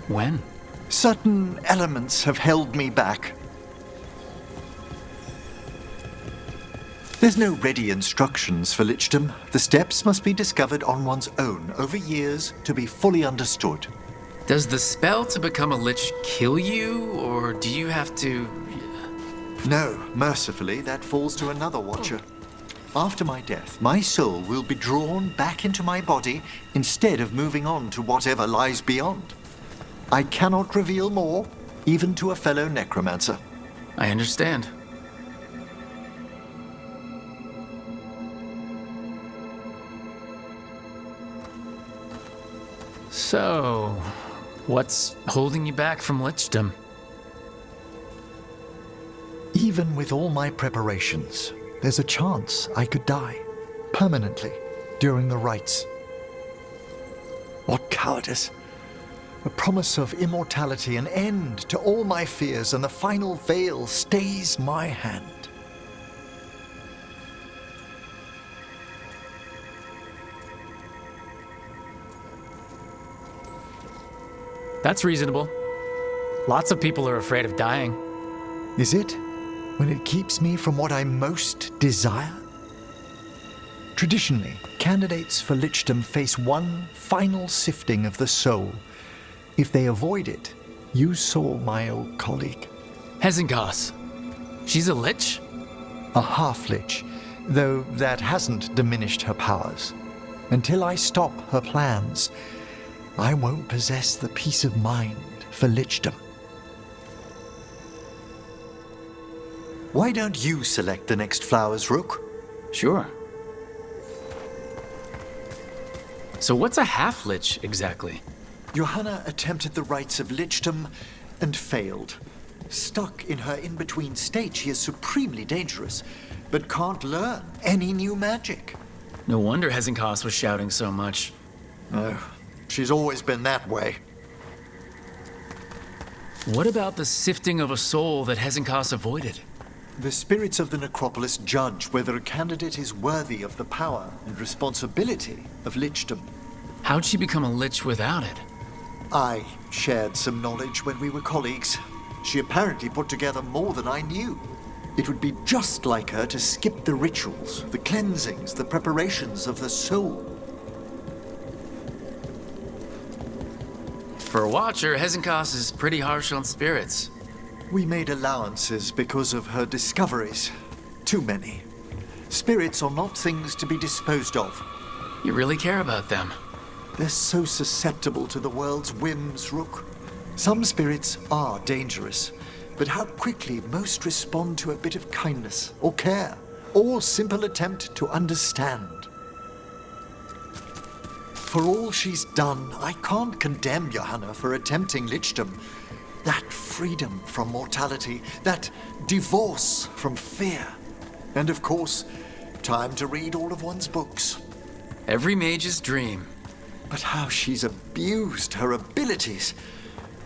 When? Certain elements have held me back. There's no ready instructions for lichdom. The steps must be discovered on one's own over years to be fully understood. Does the spell to become a lich kill you, or do you have to... No, mercifully, that falls to another watcher. After my death, my soul will be drawn back into my body instead of moving on to whatever lies beyond. I cannot reveal more, even to a fellow necromancer. I understand. So, what's holding you back from lichdom? Even with all my preparations, there's a chance I could die permanently during the rites. What cowardice! A promise of immortality, an end to all my fears, and the final veil stays my hand. That's reasonable. Lots of people are afraid of dying. Is it? When it keeps me from what I most desire? Traditionally, candidates for lichdom face one final sifting of the soul. If they avoid it, you saw my old colleague. Hezenkos. She's a lich? A half-lich, though that hasn't diminished her powers. Until I stop her plans, I won't possess the peace of mind for lichdom. Why don't you select the next flowers, Rook? Sure. So what's a half-lich exactly? Johanna attempted the rites of lichdom and failed. Stuck in her in-between state, she is supremely dangerous, but can't learn any new magic. No wonder Hezenkos was shouting so much. Oh, she's always been that way. What about the sifting of a soul that Hezenkos avoided? The spirits of the necropolis judge whether a candidate is worthy of the power and responsibility of lichdom. How'd she become a lich without it? I shared some knowledge when we were colleagues. She apparently put together more than I knew. It would be just like her to skip the rituals, the cleansings, the preparations of the soul. For a Watcher, Hezenkos is pretty harsh on spirits. We made allowances because of her discoveries. Too many. Spirits are not things to be disposed of. You really care about them. They're so susceptible to the world's whims, Rook. Some spirits are dangerous, but how quickly most respond to a bit of kindness or care, or simple attempt to understand. For all she's done, I can't condemn Johanna for attempting lichdom. That freedom from mortality, that divorce from fear. And of course, time to read all of one's books. Every mage's dream. But how she's abused her abilities.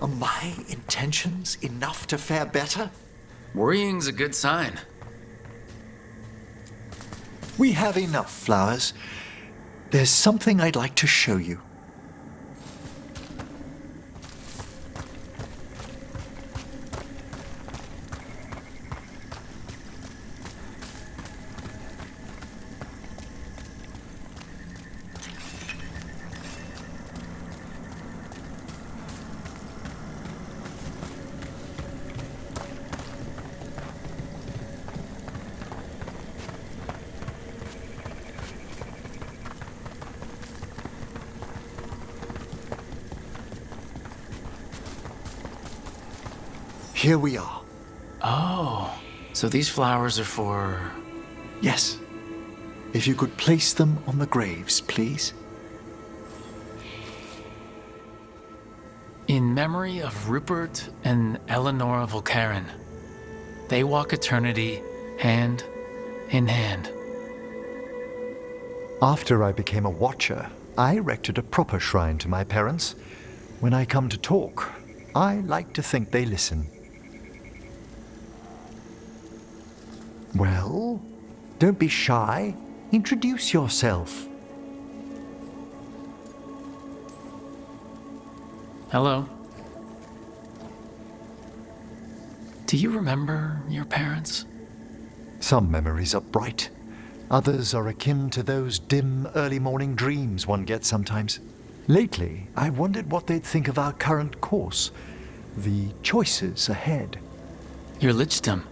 Are my intentions enough to fare better? Worrying's a good sign. We have enough flowers. There's something I'd like to show you. Here we are. Oh, so these flowers are for... Yes. If you could place them on the graves, please. In memory of Rupert and Eleanor Volkaren. They walk eternity hand in hand. After I became a Watcher, I erected a proper shrine to my parents. When I come to talk, I like to think they listen. Well, don't be shy. Introduce yourself. Hello. Do you remember your parents? Some memories are bright. Others are akin to those dim early morning dreams one gets sometimes. Lately, I wondered what they'd think of our current course, the choices ahead. Your lichdom.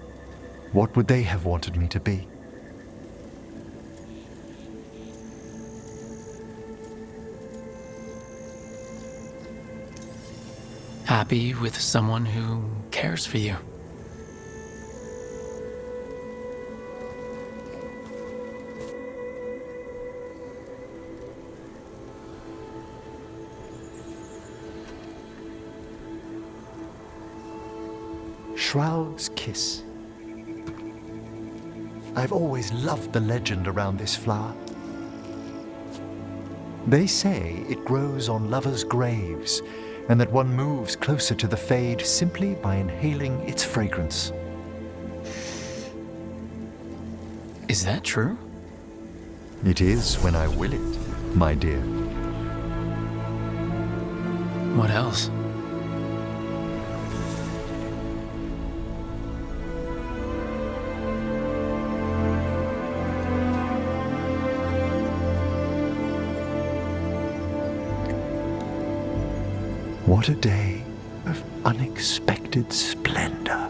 What would they have wanted me to be? happy with someone who cares for you. Shroud's Kiss. I've always loved the legend around this flower. They say it grows on lovers' graves, and that one moves closer to the fade simply by inhaling its fragrance. Is that true? It is when I will it, my dear. What else? What a day of unexpected splendor.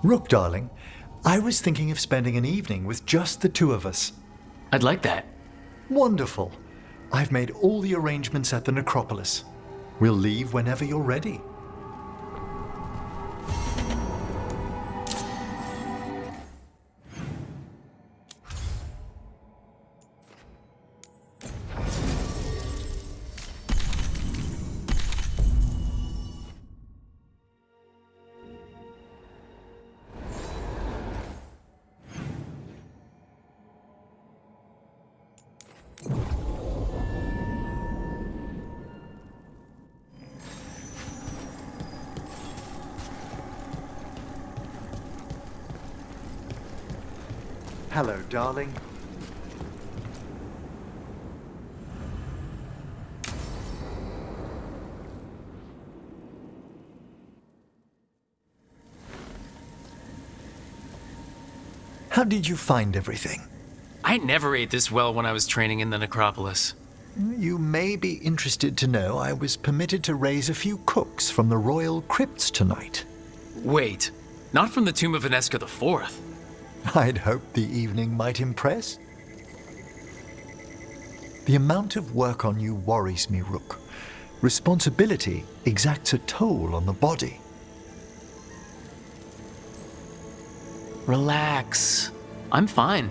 Rook, darling, I was thinking of spending an evening with just the two of us. I'd like that. Wonderful. I've made all the arrangements at the necropolis. We'll leave whenever you're ready. Hello, darling. How did you find everything? I never ate this well when I was training in the necropolis. You may be interested to know I was permitted to raise a few cooks from the royal crypts tonight. Wait, not from the tomb of Veneska IV. I'd hoped the evening might impress. The amount of work on you worries me, Rook. Responsibility exacts a toll on the body. Relax. I'm fine.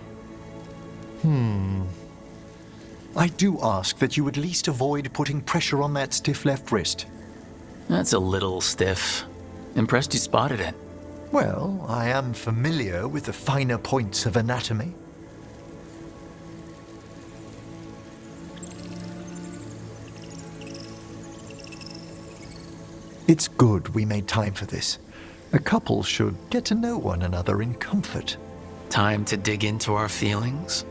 I do ask that you at least avoid putting pressure on that stiff left wrist. That's a little stiff. Impressed you spotted it. Well, I am familiar with the finer points of anatomy. It's good we made time for this. A couple should get to know one another in comfort. Time to dig into our feelings?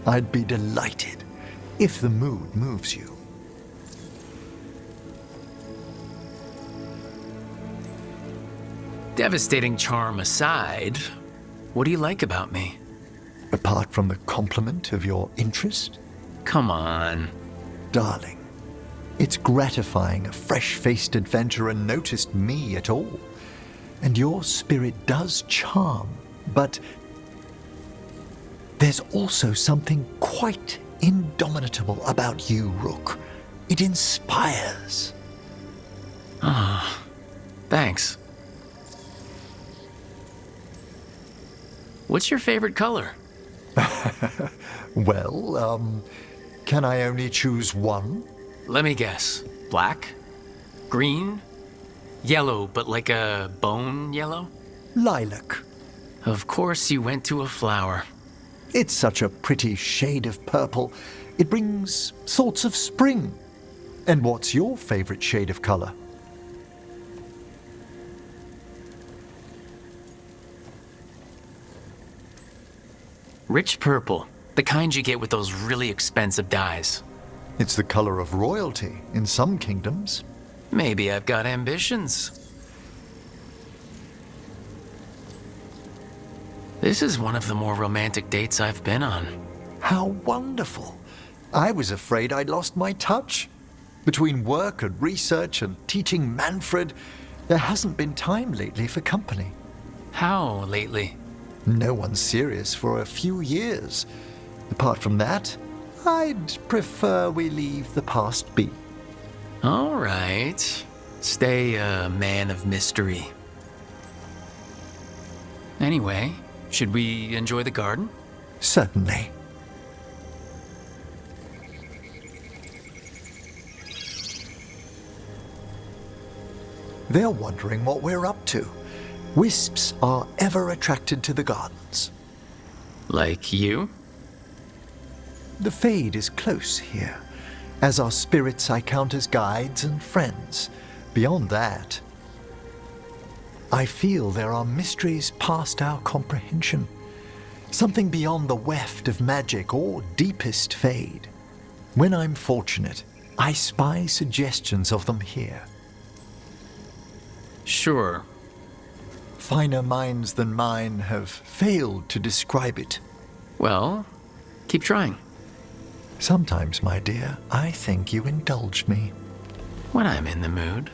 I'd be delighted if the mood moves you. Devastating charm aside, what do you like about me? Apart from the compliment of your interest, Come on. darling, it's gratifying a fresh-faced adventurer noticed me at all. And your spirit does charm, but there's also something quite indomitable about you, Rook. It inspires. Thanks. What's your favorite color? Well, can I only choose one? Let me guess. Black? Green? Yellow, but like a bone yellow? Lilac. Of course you went to a flower. It's such a pretty shade of purple. It brings thoughts of spring. And what's your favorite shade of color? Rich purple. The kind you get with those really expensive dyes. It's the color of royalty in some kingdoms. Maybe I've got ambitions. This is one of the more romantic dates I've been on. How wonderful. I was afraid I'd lost my touch. Between work and research and teaching Manfred, there hasn't been time lately for company. How lately? No one's serious for a few years. Apart from that, I'd prefer we leave the past be. All right. Stay a man of mystery. Anyway, should we enjoy the garden? Certainly. They're wondering what we're up to. Wisps are ever attracted to the gardens. Like you? The Fade is close here. As our spirits I count as guides and friends. Beyond that, I feel there are mysteries past our comprehension. Something beyond the weft of magic or deepest Fade. When I'm fortunate, I spy suggestions of them here. Sure. Finer minds than mine have failed to describe it. Well, keep trying. Sometimes, my dear, I think you indulge me. When I'm in the mood.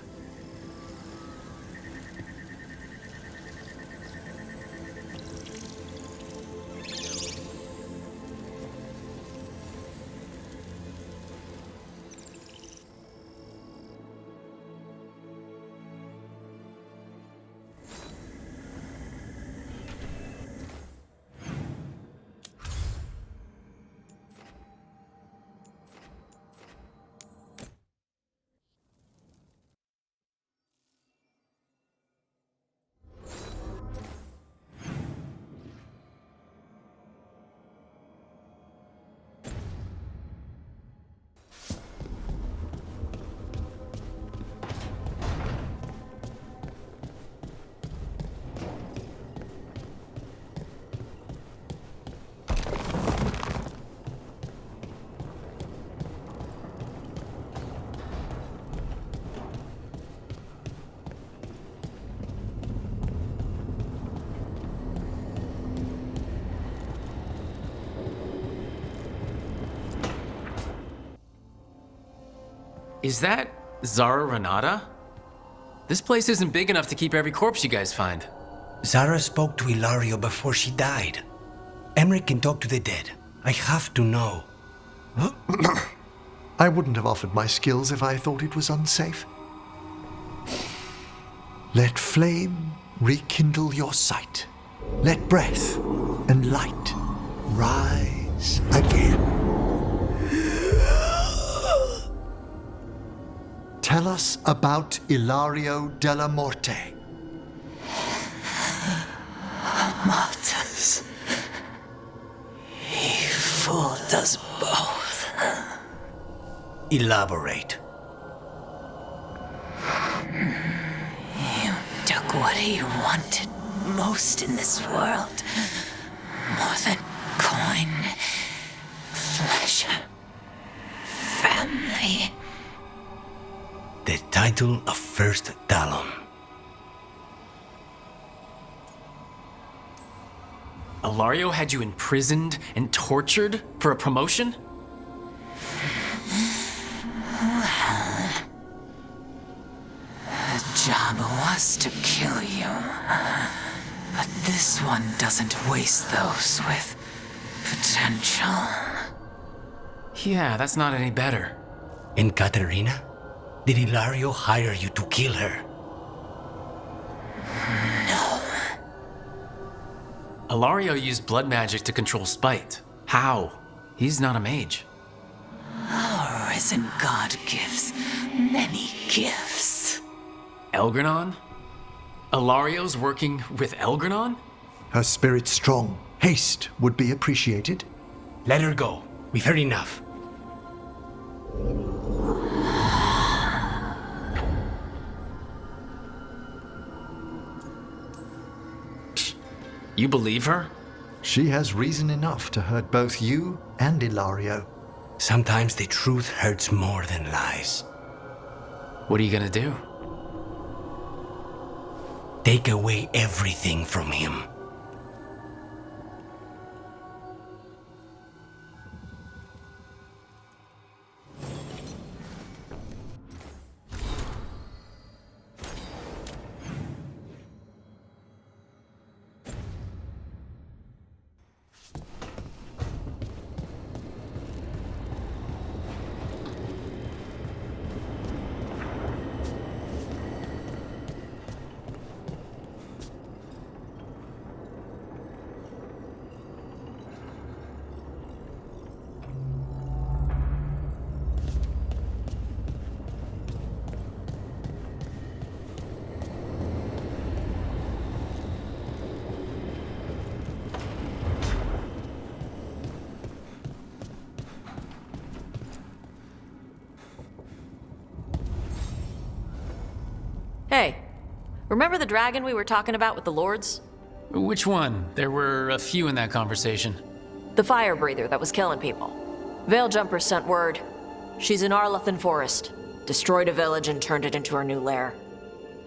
Is that Zara Renata? This place isn't big enough to keep every corpse you guys find. Zara spoke to Ilario before she died. Emmerich can talk to the dead. I have to know. I wouldn't have offered my skills if I thought it was unsafe. Let flame rekindle your sight. Let breath and light rise again. Tell us about Ilario della Morte. Martyrs. He fooled us both. Elaborate. You took what he wanted most in this world. More than coin, pleasure, family. The title of First Talon. Ilario had you imprisoned and tortured for a promotion? The job was to kill you. But this one doesn't waste those with potential. Yeah, that's not any better. And Katerina? Did Ilario hire you to kill her? No. Ilario used blood magic to control spite. How? He's not a mage. Our risen god gives many gifts. Elgranon? Ilario's working with Elgranon? Her spirit's strong. Haste would be appreciated. Let her go. We've heard enough. You believe her? She has reason enough to hurt both you and Ilario. Sometimes the truth hurts more than lies. What are you gonna do? Take away everything from him. Hey, remember the dragon we were talking about with the lords? Which one? There were a few in that conversation. The fire breather that was killing people. Veiljumpers sent word. She's in Arlethan Forest. Destroyed a village and turned it into her new lair.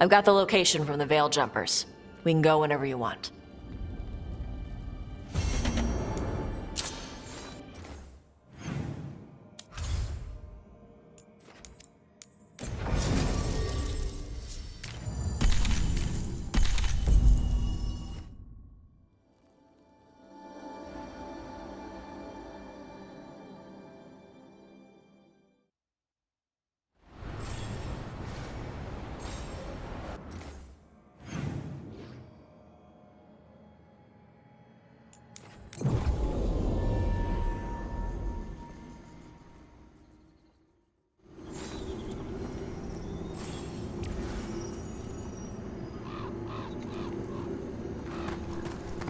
I've got the location from the Veiljumpers. We can go whenever you want.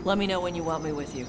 Let me know when you want me with you.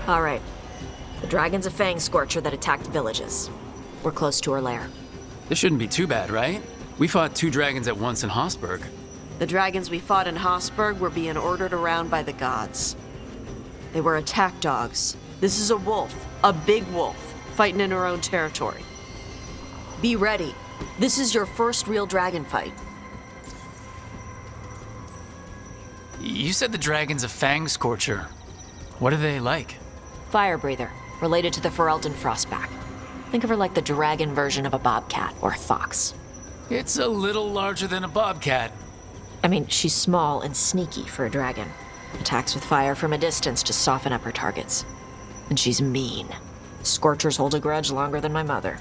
All right. The dragon's a fang scorcher that attacked villages. We're close to her lair. This shouldn't be too bad, right? We fought 2 dragons at once in Hossberg. The dragons we fought in Hossberg were being ordered around by the gods. They were attack dogs. This is a wolf, a big wolf, fighting in her own territory. Be ready. This is your first real dragon fight. You said the dragon's a fang scorcher. What are they like? Fire breather, related to the Ferelden Frostback. Think of her like the dragon version of a bobcat or a fox. It's a little larger than a bobcat. I mean, she's small and sneaky for a dragon. Attacks with fire from a distance to soften up her targets. And she's mean. Scorchers hold a grudge longer than my mother.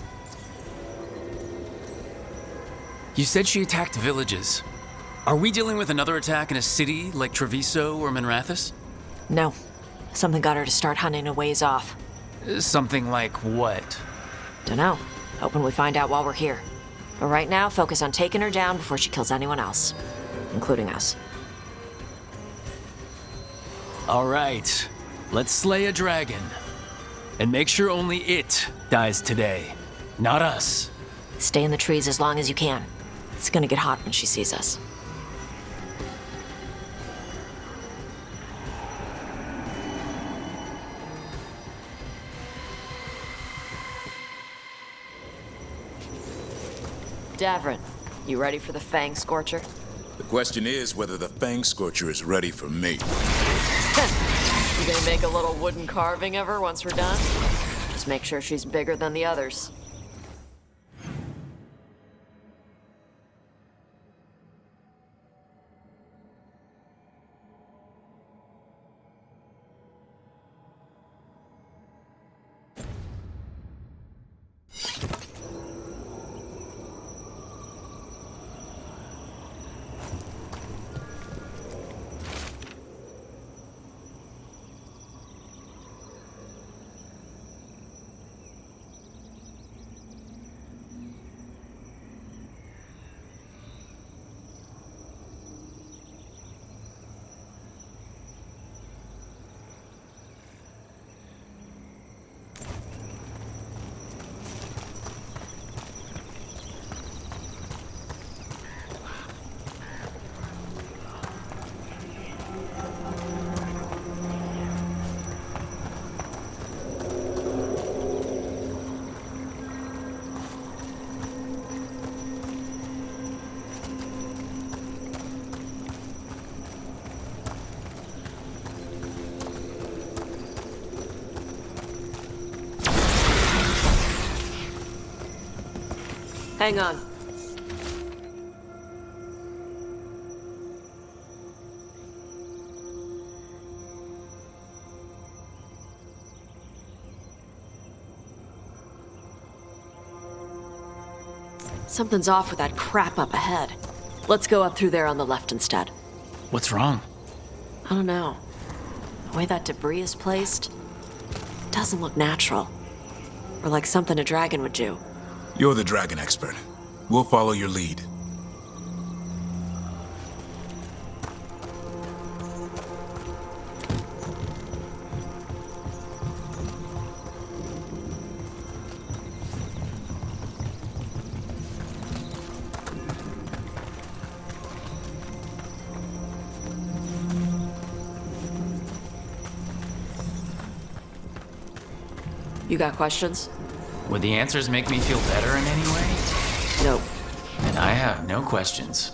You said she attacked villages. Are we dealing with another attack in a city like Treviso or Minrathous? No. Something got her to start hunting a ways off. Something like what? Dunno. Hoping we find out while we're here. But right now, focus on taking her down before she kills anyone else. Including us. All right. Let's slay a dragon. And make sure only it dies today. Not us. Stay in the trees as long as you can. It's gonna get hot when she sees us. Davrin, you ready for the Fang Scorcher? The question is whether the Fang Scorcher is ready for me. You gonna make a little wooden carving of her once we're done? Just make sure she's bigger than the others. Hang on. Something's off with that crap up ahead. Let's go up through there on the left instead. What's wrong? I don't know. The way that debris is placed, it doesn't look natural. Or like something a dragon would do. You're the dragon expert. We'll follow your lead. You got questions? Would the answers make me feel better in any way? Nope. And I have no questions.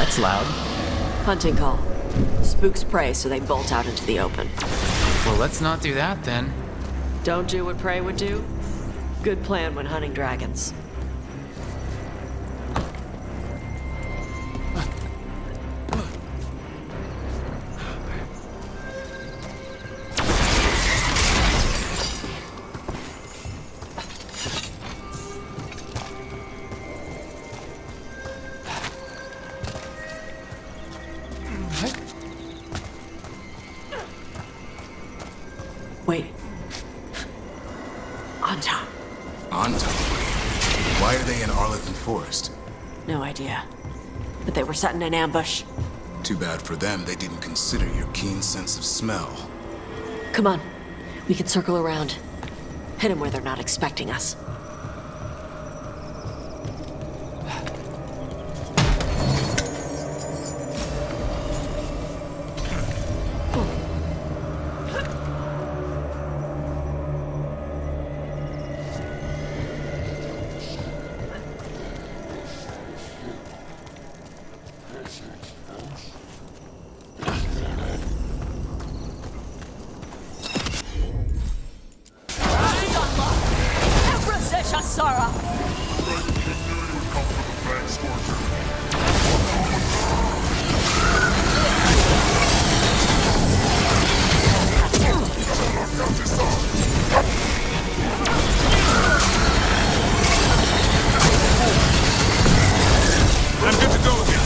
That's loud. Hunting call. Spooks prey, so they bolt out into the open. Well, let's not do that then. Don't do what prey would do? Good plan when hunting dragons. Wait. Anton. Anton? Why are they in Arlington Forest? No idea. But they were setting an ambush. Too bad for them they didn't consider your keen sense of smell. Come on. We can circle around. Hit them where they're not expecting us. I'm good to go again.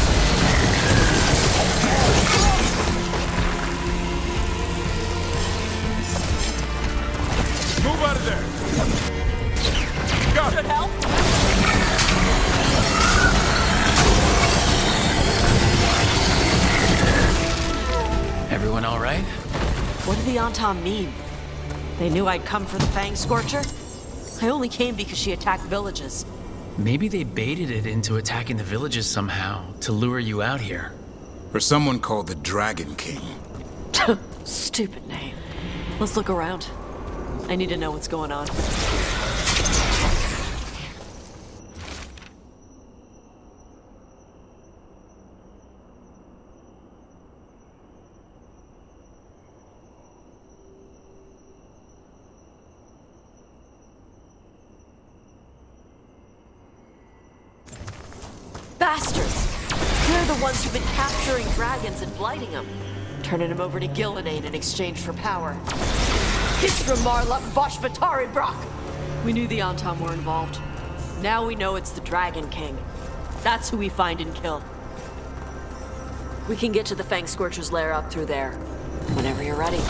Move out of there. Got it. Should help. Everyone all right? What did the Anton mean? They knew I'd come for the Fang Scorcher? I only came because she attacked villages. Maybe they baited it into attacking the villages somehow to lure you out here. For someone called the Dragon King. Stupid name. Let's look around. I need to know what's going on. Bastards! They're the ones who've been capturing dragons and blighting them. Turning them over to Gillenane in exchange for power. Kistra Marluk Voshvataridbrock! We knew the Anton were involved. Now we know it's the Dragon King. That's who we find and kill. We can get to the Fang Scorcher's lair up through there. Whenever you're ready.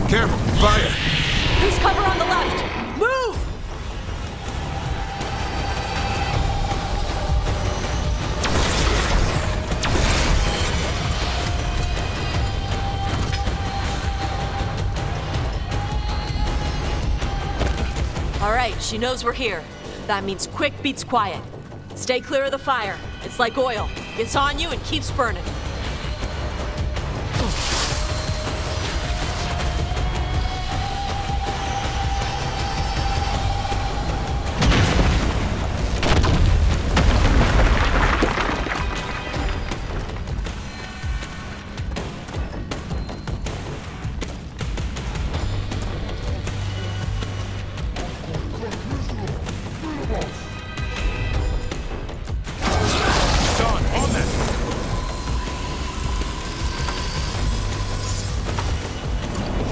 Careful, fire! Who's cover on the left? Move! All right, she knows we're here. That means quick beats quiet. Stay clear of the fire. It's like oil. It's on you and keeps burning.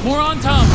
More on Tom!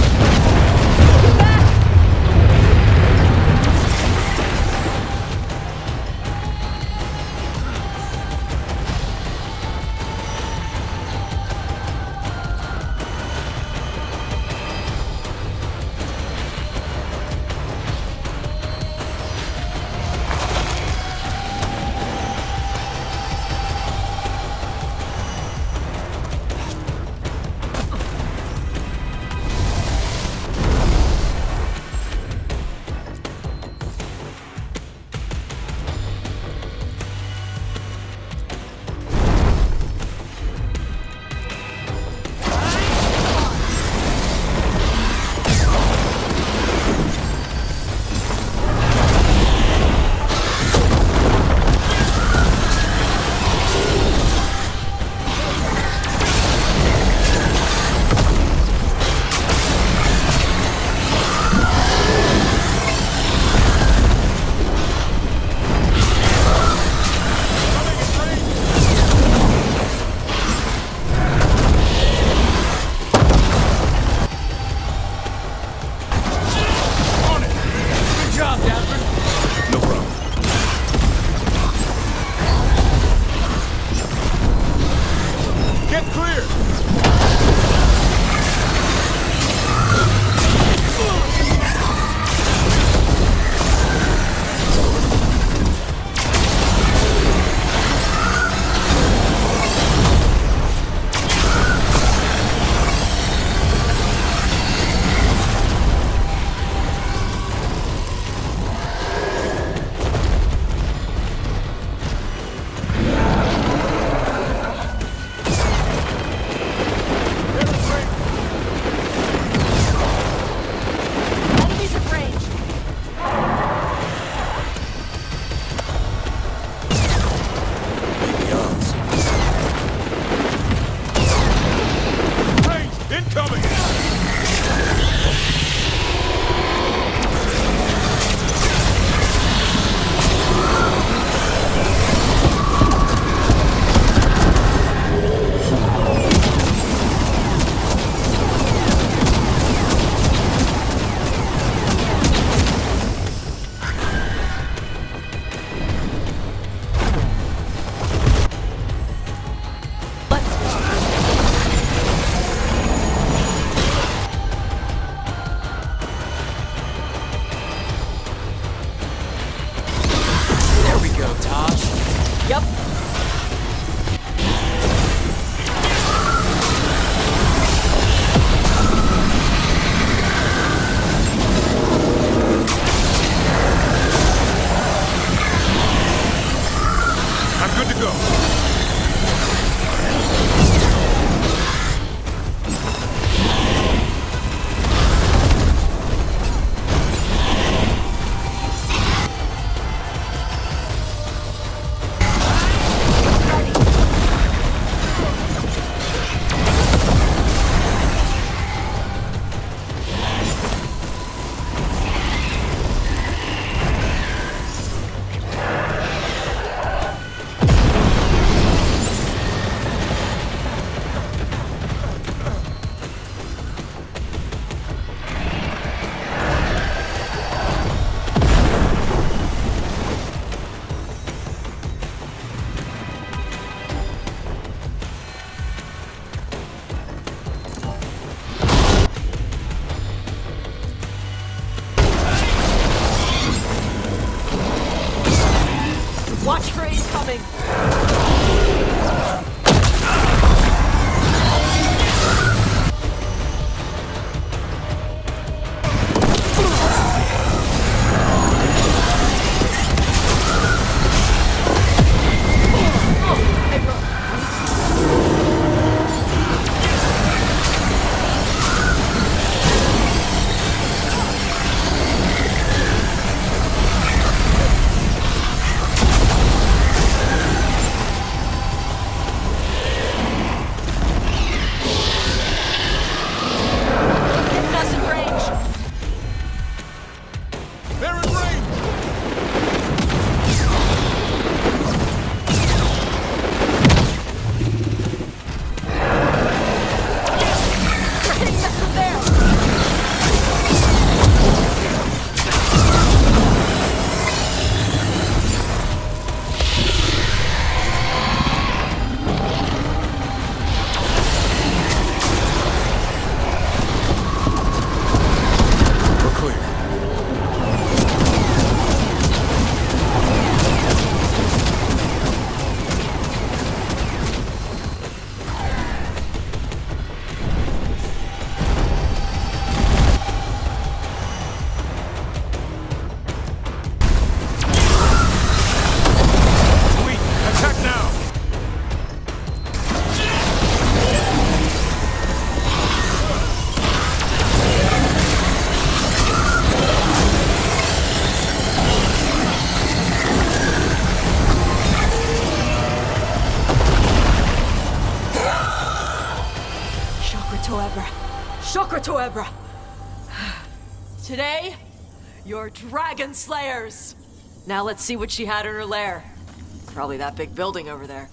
Ebra. Today, you're dragon slayers. Now let's see what she had in her lair. Probably that big building over there.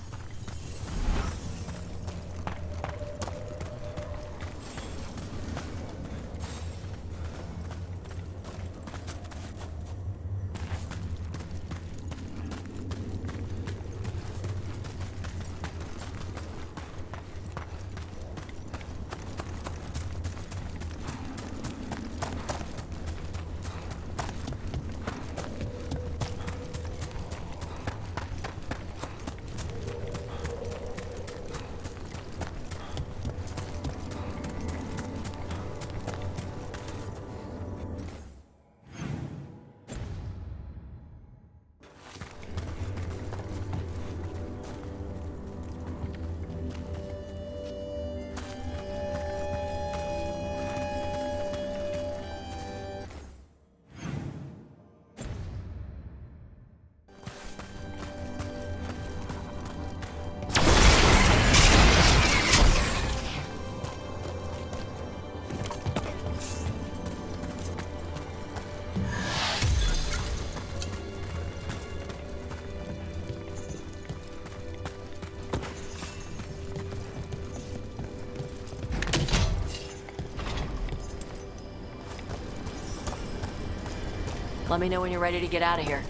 Let me know when you're ready to get out of here.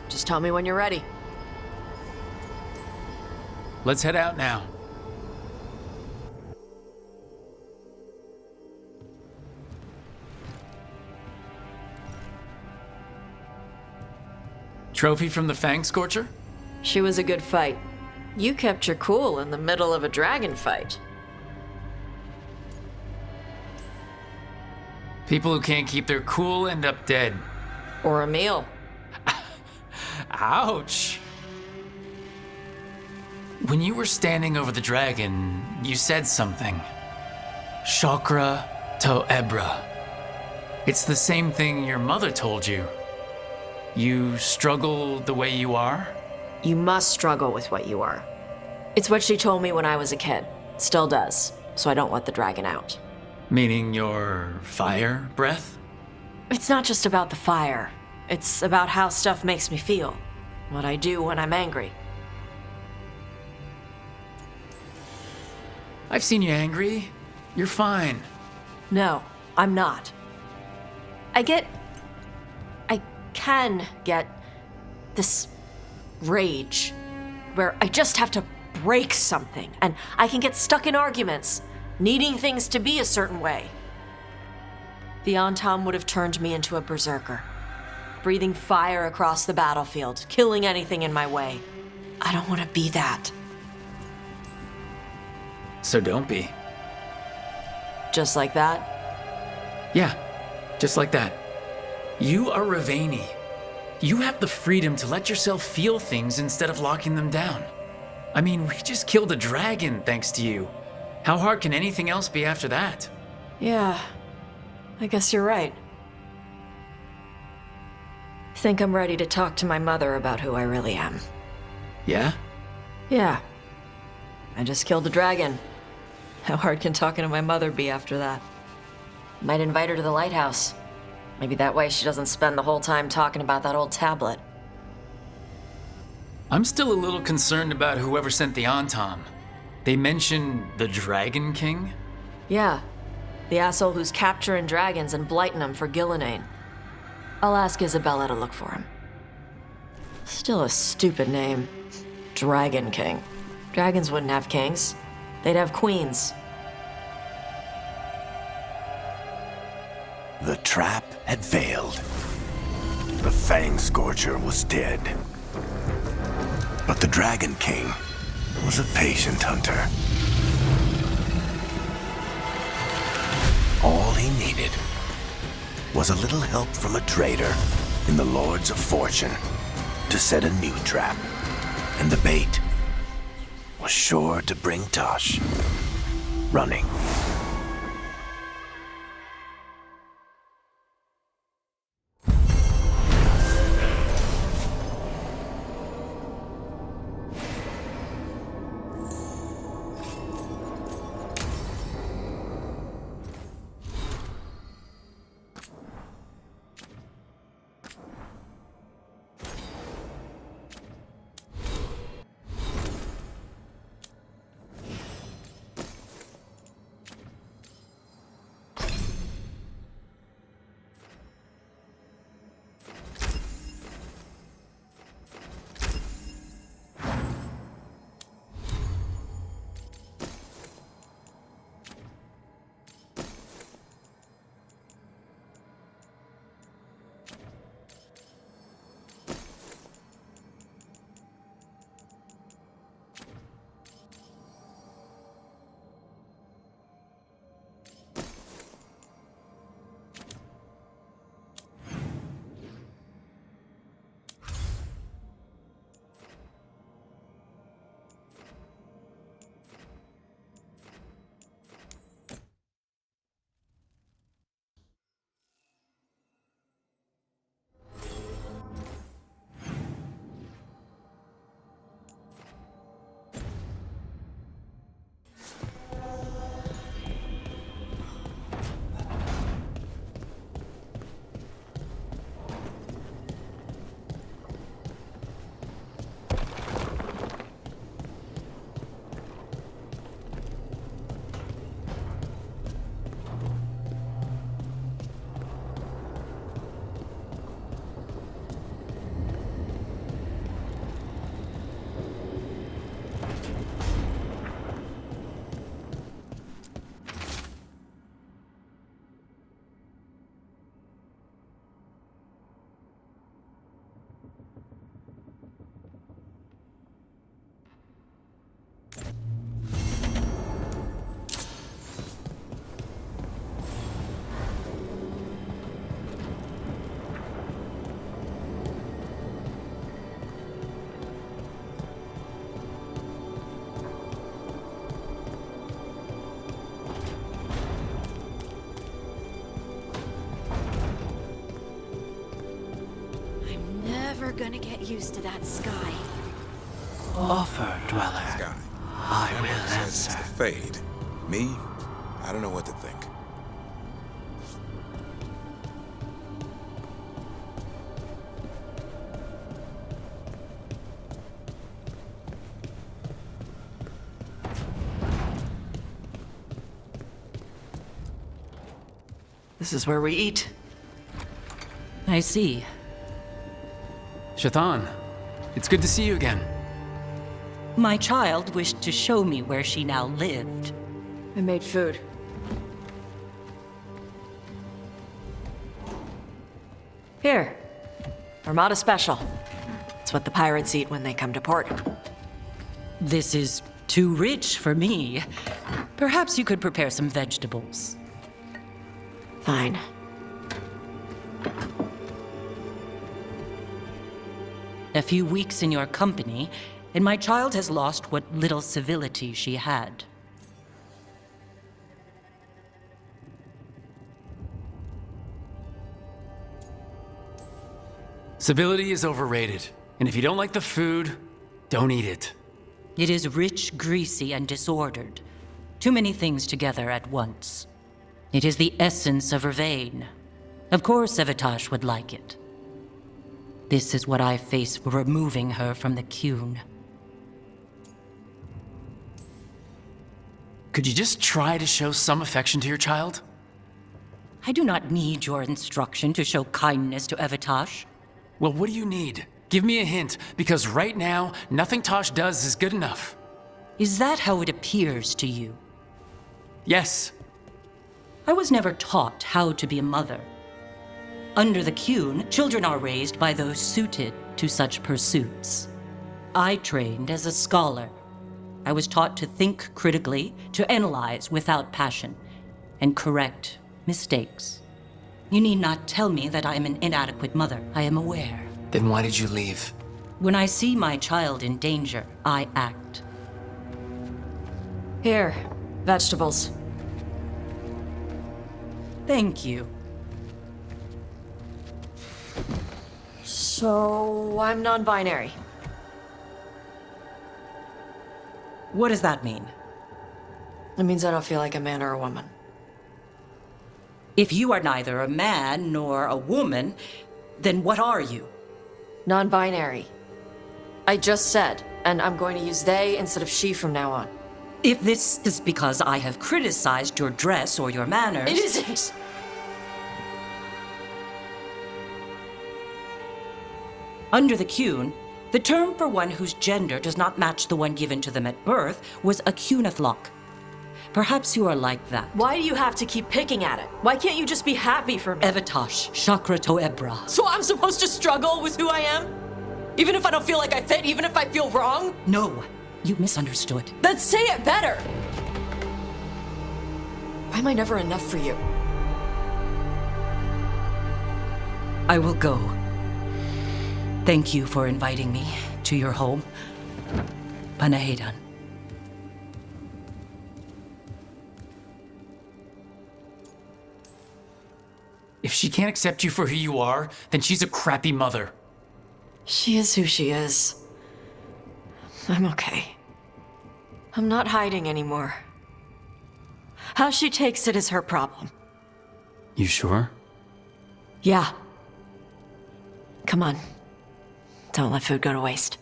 Just tell me when you're ready. Let's head out now. Trophy from the Fang Scorcher? She was a good fight. You kept your cool in the middle of a dragon fight. People who can't keep their cool end up dead. Or a meal. Ouch! When you were standing over the dragon, you said something. Chakra to Ebra. It's the same thing your mother told you. You struggle the way you are? You must struggle with what you are. It's what she told me when I was a kid. Still does, so I don't let the dragon out. Meaning your fire breath? It's not just about the fire. It's about how stuff makes me feel. What I do when I'm angry. I've seen you angry. You're fine. No, I'm not. I can get this rage where I just have to break something, and I can get stuck in arguments, needing things to be a certain way. The Antam would have turned me into a berserker, breathing fire across the battlefield, killing anything in my way. I don't want to be that. So don't be. Just like that? Yeah, just like that. You are Ravani. You have the freedom to let yourself feel things instead of locking them down. I mean, we just killed a dragon thanks to you. How hard can anything else be after that? Yeah, I guess you're right. Think I'm ready to talk to my mother about who I really am. Yeah? Yeah. I just killed a dragon. How hard can talking to my mother be after that? Might invite her to the lighthouse. Maybe that way she doesn't spend the whole time talking about that old tablet. I'm still a little concerned about whoever sent the Antom. They mention the Dragon King? Yeah. The asshole who's capturing dragons and blighting them for Gillinane. I'll ask Isabella to look for him. Still a stupid name. Dragon King. Dragons wouldn't have kings. They'd have queens. The trap had failed. The Fang Scorcher was dead. But the Dragon King was a patient hunter. All he needed was a little help from a trader in the Lords of Fortune to set a new trap. And the bait was sure to bring Tosh running. Never gonna get used to that sky. Offer, Dweller. Sky. I Emily will says it's answer. the Fade. Me? I don't know what to think. This is where we eat. I see. Shathan, it's good to see you again. My child wished to show me where she now lived. I made food. Here. Armada Special. It's what the pirates eat when they come to port. This is too rich for me. Perhaps you could prepare some vegetables. Fine. A few weeks in your company, and my child has lost what little civility she had. Civility is overrated. And if you don't like the food, don't eat it. It is rich, greasy, and disordered. Too many things together at once. It is the essence of her vein. Of course Evitash would like it. This is what I face for removing her from the Qun. Could you just try to show some affection to your child? I do not need your instruction to show kindness to Evitash. Well, what do you need? Give me a hint, because right now, nothing Tosh does is good enough. Is that how it appears to you? Yes. I was never taught how to be a mother. Under the Qun, children are raised by those suited to such pursuits. I trained as a scholar. I was taught to think critically, to analyze without passion, and correct mistakes. You need not tell me that I am an inadequate mother. I am aware. Then why did you leave? When I see my child in danger, I act. Here, vegetables. Thank you. So, I'm non-binary. What does that mean? It means I don't feel like a man or a woman. If you are neither a man nor a woman, then what are you? Non-binary. I just said, and I'm going to use they instead of she from now on. If this is because I have criticized your dress or your manners... It isn't! Under the Qun, the term for one whose gender does not match the one given to them at birth was a Qunathlok. Perhaps you are like that. Why do you have to keep picking at it? Why can't you just be happy for me? Evitash, Chakra to Ebra. So I'm supposed to struggle with who I am? Even if I don't feel like I fit, even if I feel wrong? No, you misunderstood. Then say it better! Why am I never enough for you? I will go. Thank you for inviting me to your home. Panahedan. If she can't accept you for who you are, then she's a crappy mother. She is who she is. I'm okay. I'm not hiding anymore. How she takes it is her problem. You sure? Yeah. Come on. Don't let food go to waste.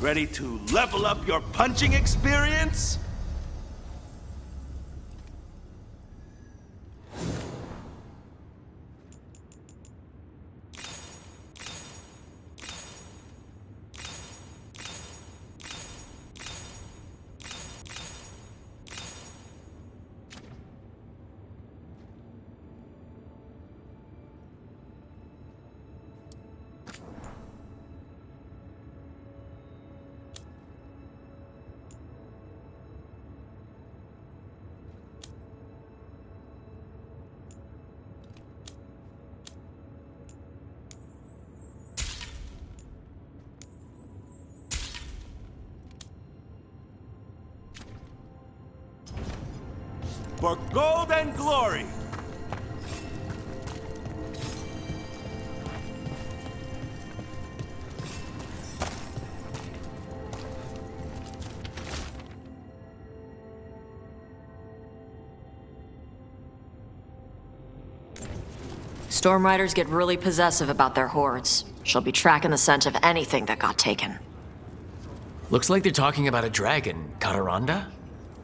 Ready to level up your punching experience? For gold and glory! Storm Riders get really possessive about their hordes. She'll be tracking the scent of anything that got taken. Looks like they're talking about a dragon, Kataranda?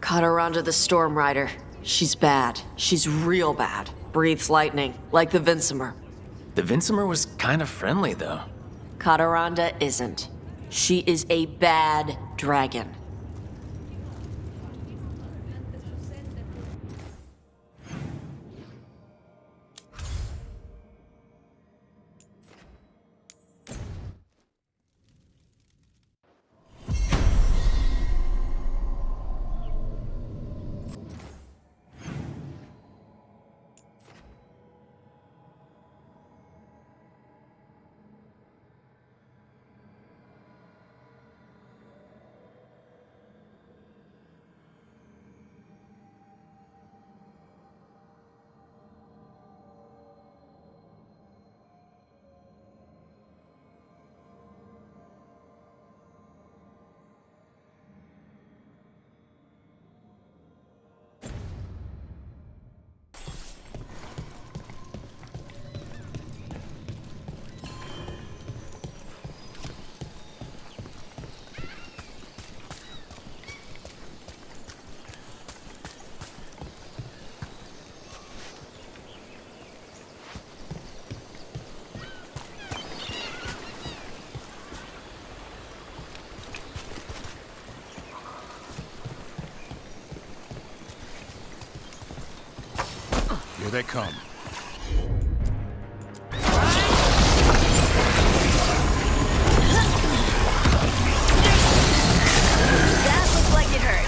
Kataranda the Storm Rider. She's bad. She's real bad. Breathes lightning, like the Vincimer. The Vincimer was kind of friendly, though. Kataranda isn't. She is a bad dragon. Here they come. That looked like it hurt.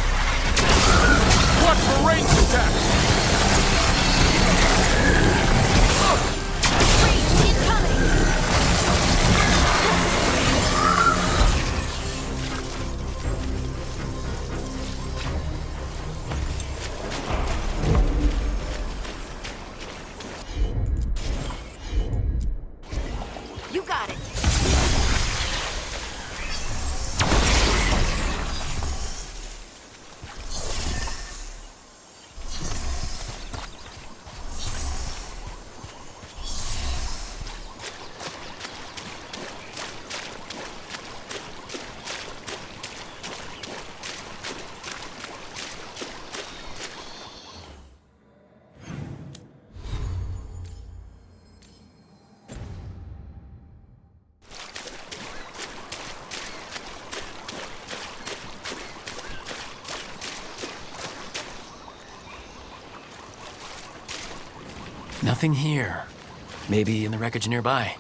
Watch for range attacks! Range incoming! You got it. Nothing here. Maybe in the wreckage nearby.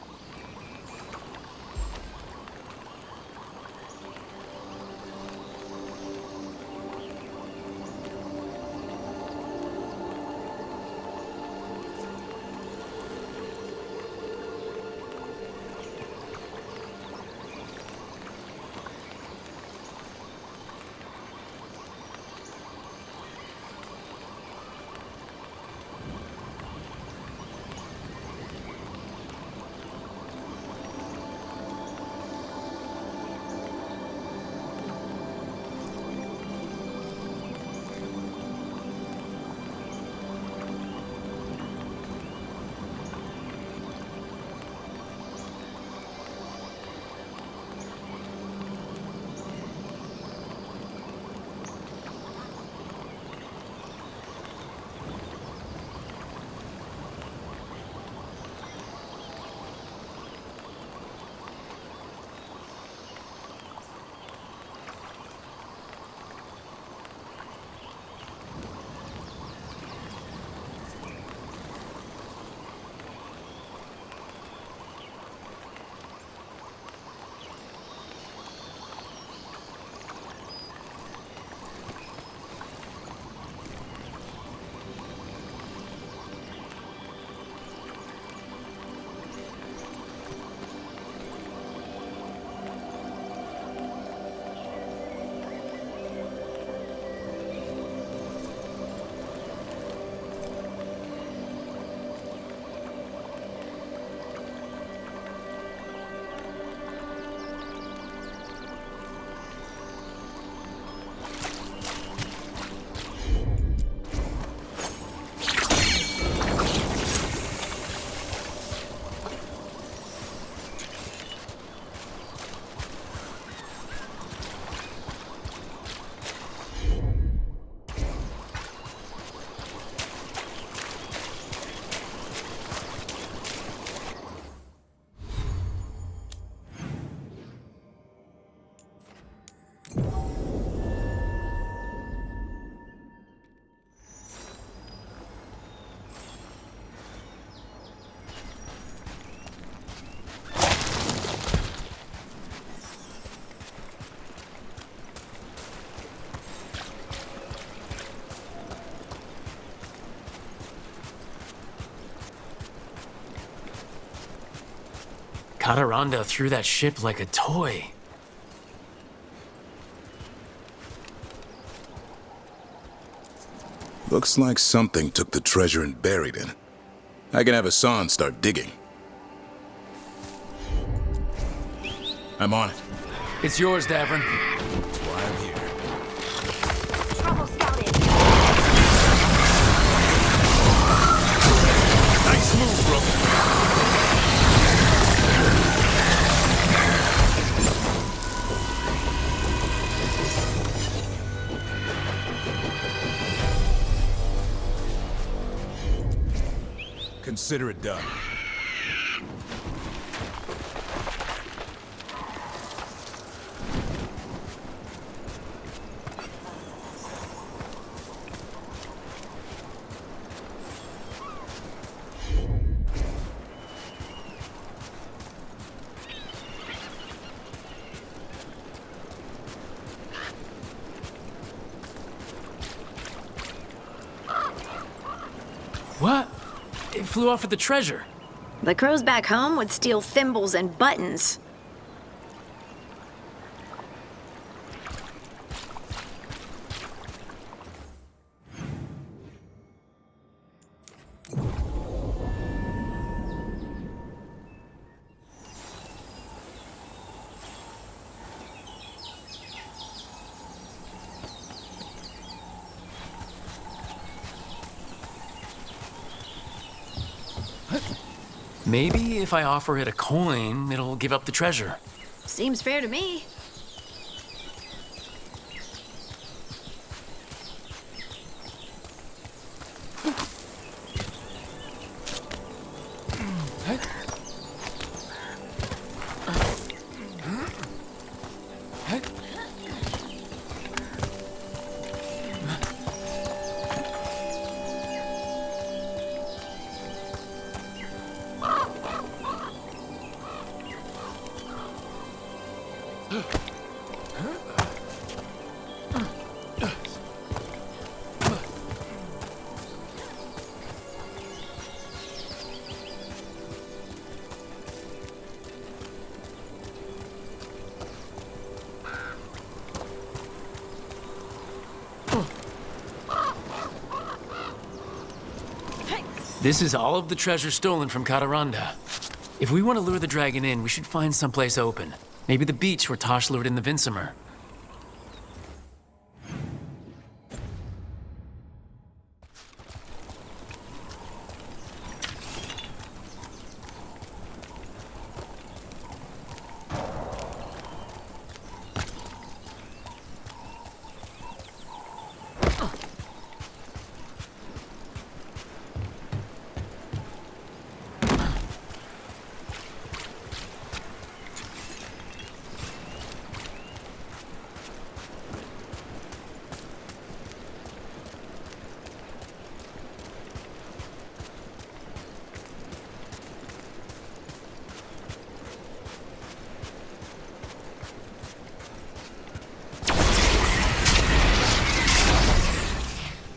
Cataranda threw that ship like a toy. Looks like something took the treasure and buried it. I can have Hassan start digging. I'm on it. It's yours, Davrin. That's why I'm here. Trouble scouted. Nice move, bro. Consider it done. What? It flew off with the treasure. The crows back home would steal thimbles and buttons. Maybe if I offer it a coin, it'll give up the treasure. Seems fair to me. This is all of the treasure stolen from Cataranda. If we want to lure the dragon in, we should find someplace open. Maybe the beach where Tosh lured in the Vinsimer.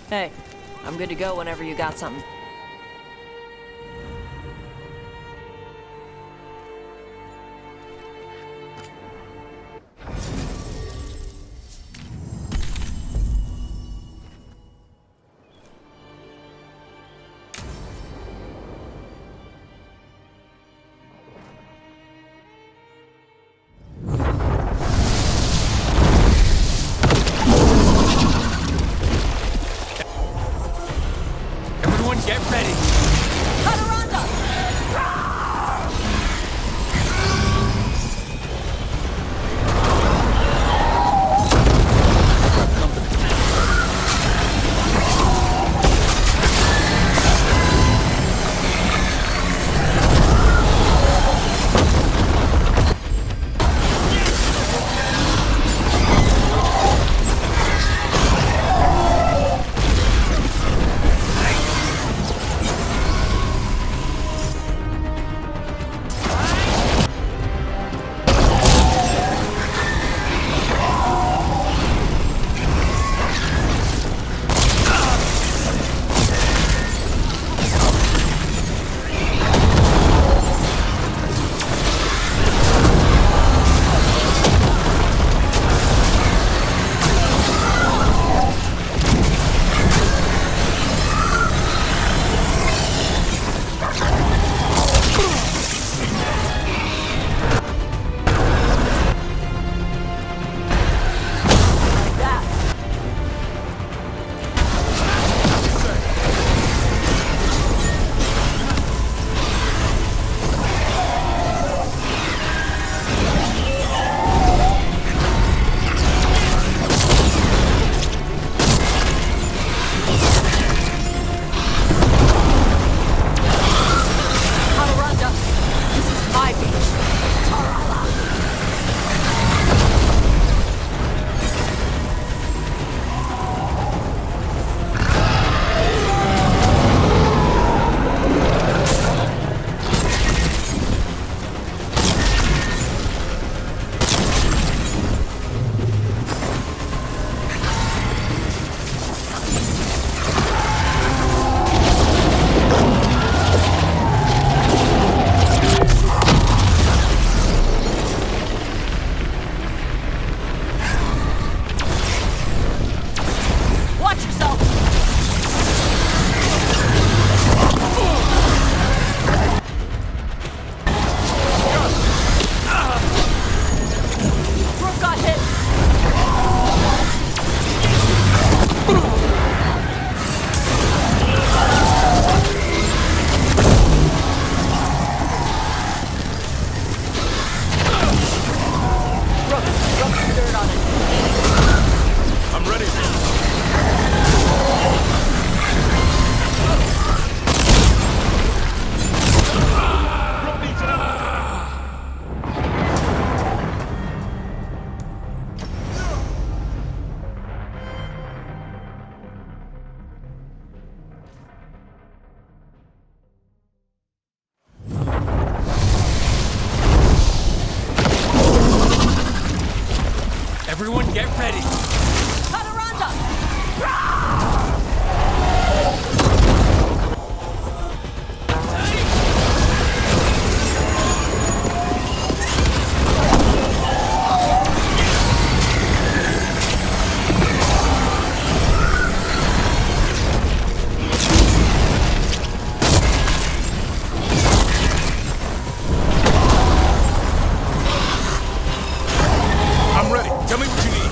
Hey, I'm good to go whenever you got something. Get Everyone get ready. I'm ready. Tell me what you need.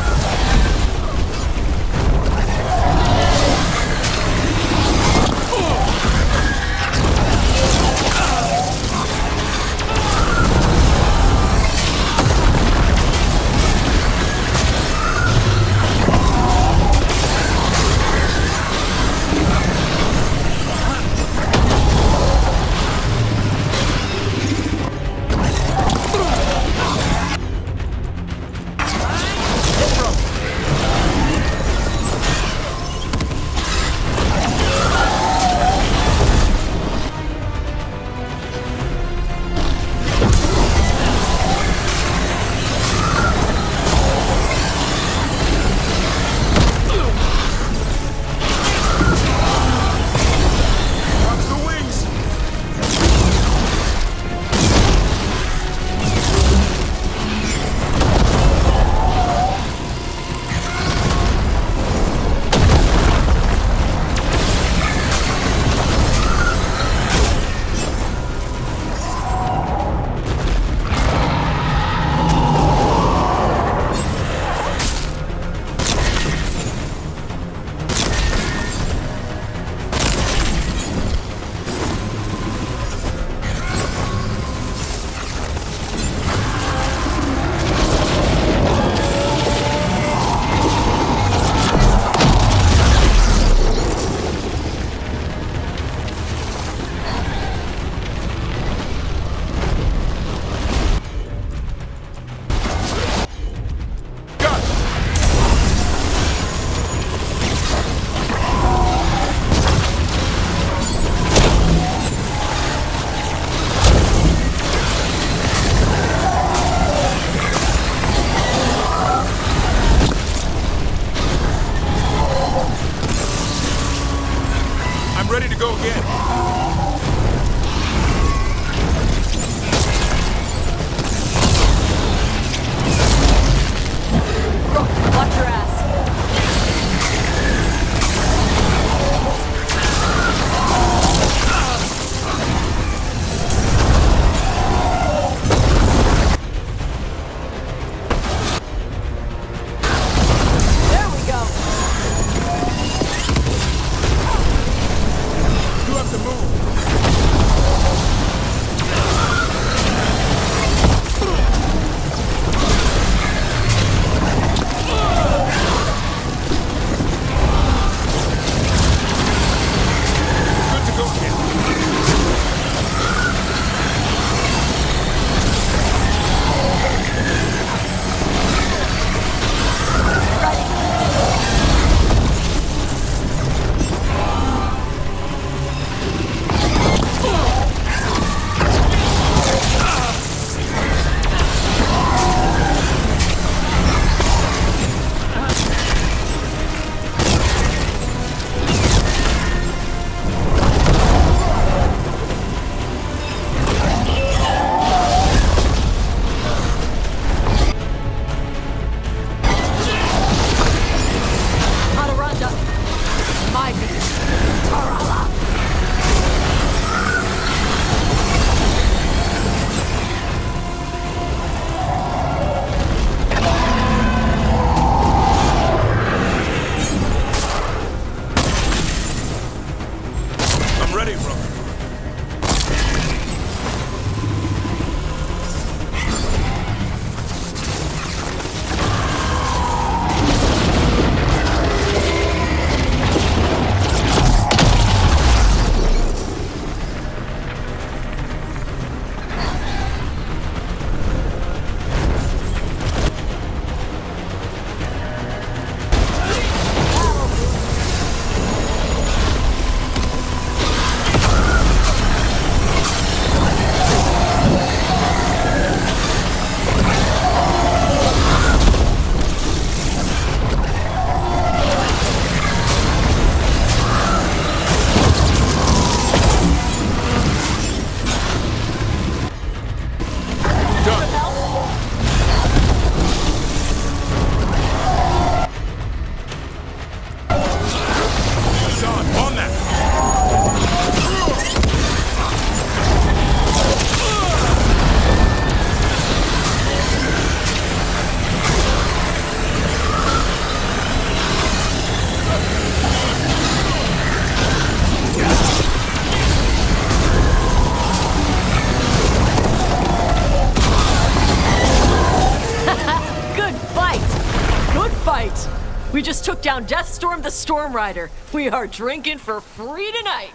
We just took down Deathstorm the Storm Rider. We are drinking for free tonight.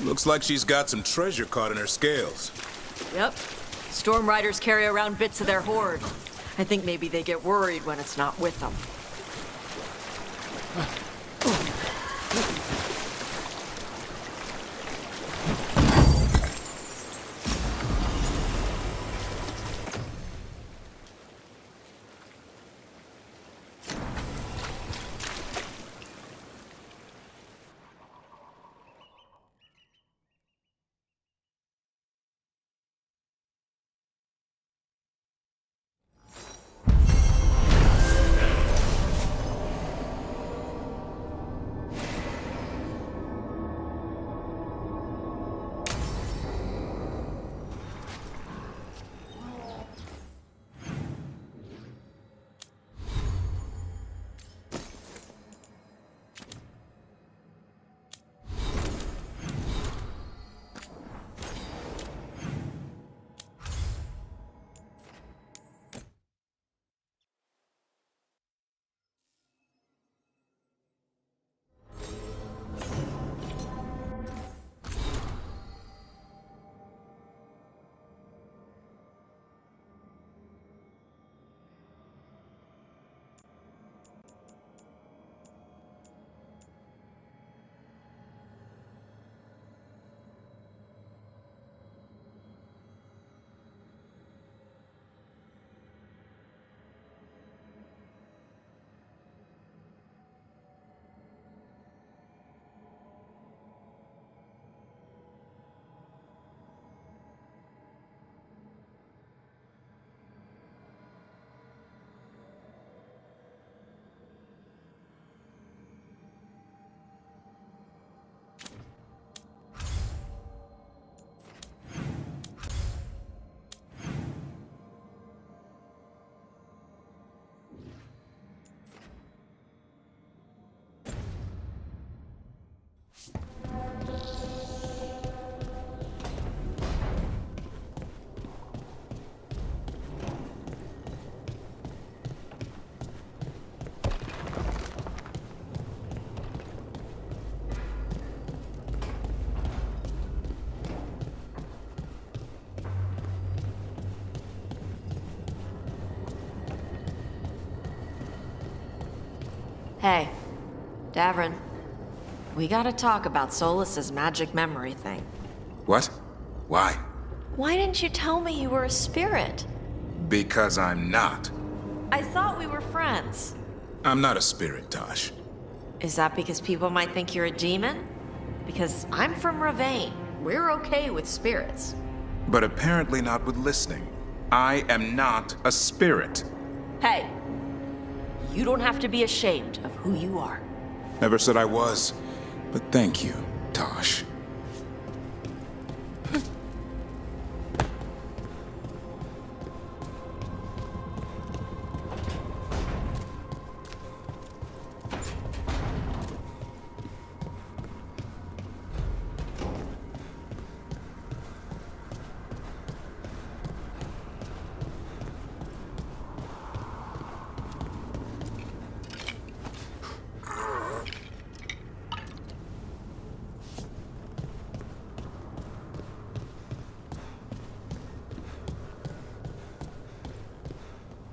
Looks like she's got some treasure caught in her scales. Yep. Storm Riders carry around bits of their hoard. I think maybe they get worried when it's not with them. Hey, Davrin. We gotta talk about Solus's magic memory thing. What? Why? Why didn't you tell me you were a spirit? Because I'm not. I thought we were friends. I'm not a spirit, Tosh. Is that because people might think you're a demon? Because I'm from Ravane. We're okay with spirits. But apparently not with listening. I am not a spirit. Hey, you don't have to be ashamed of who you are. Never said I was, but thank you, Tosh.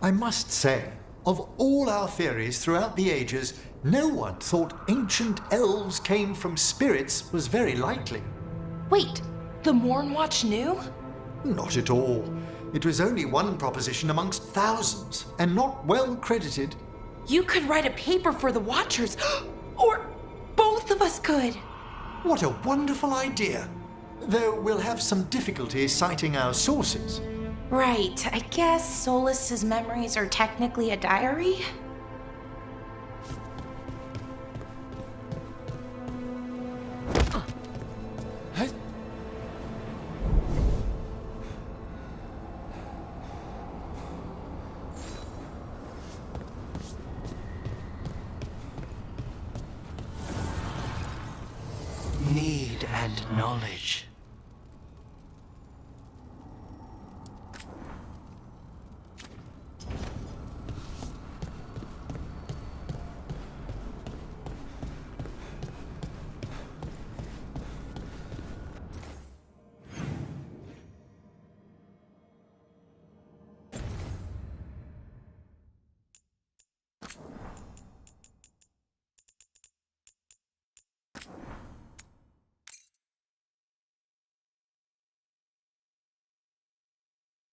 I must say, of all our theories throughout the ages, no one thought ancient elves came from spirits was very likely. Wait, the Mornwatch knew? Not at all. It was only one proposition amongst thousands, and not well credited. You could write a paper for the Watchers, or both of us could. What a wonderful idea. Though we'll have some difficulty citing our sources. Right, I guess Solus's memories are technically a diary? Need and knowledge.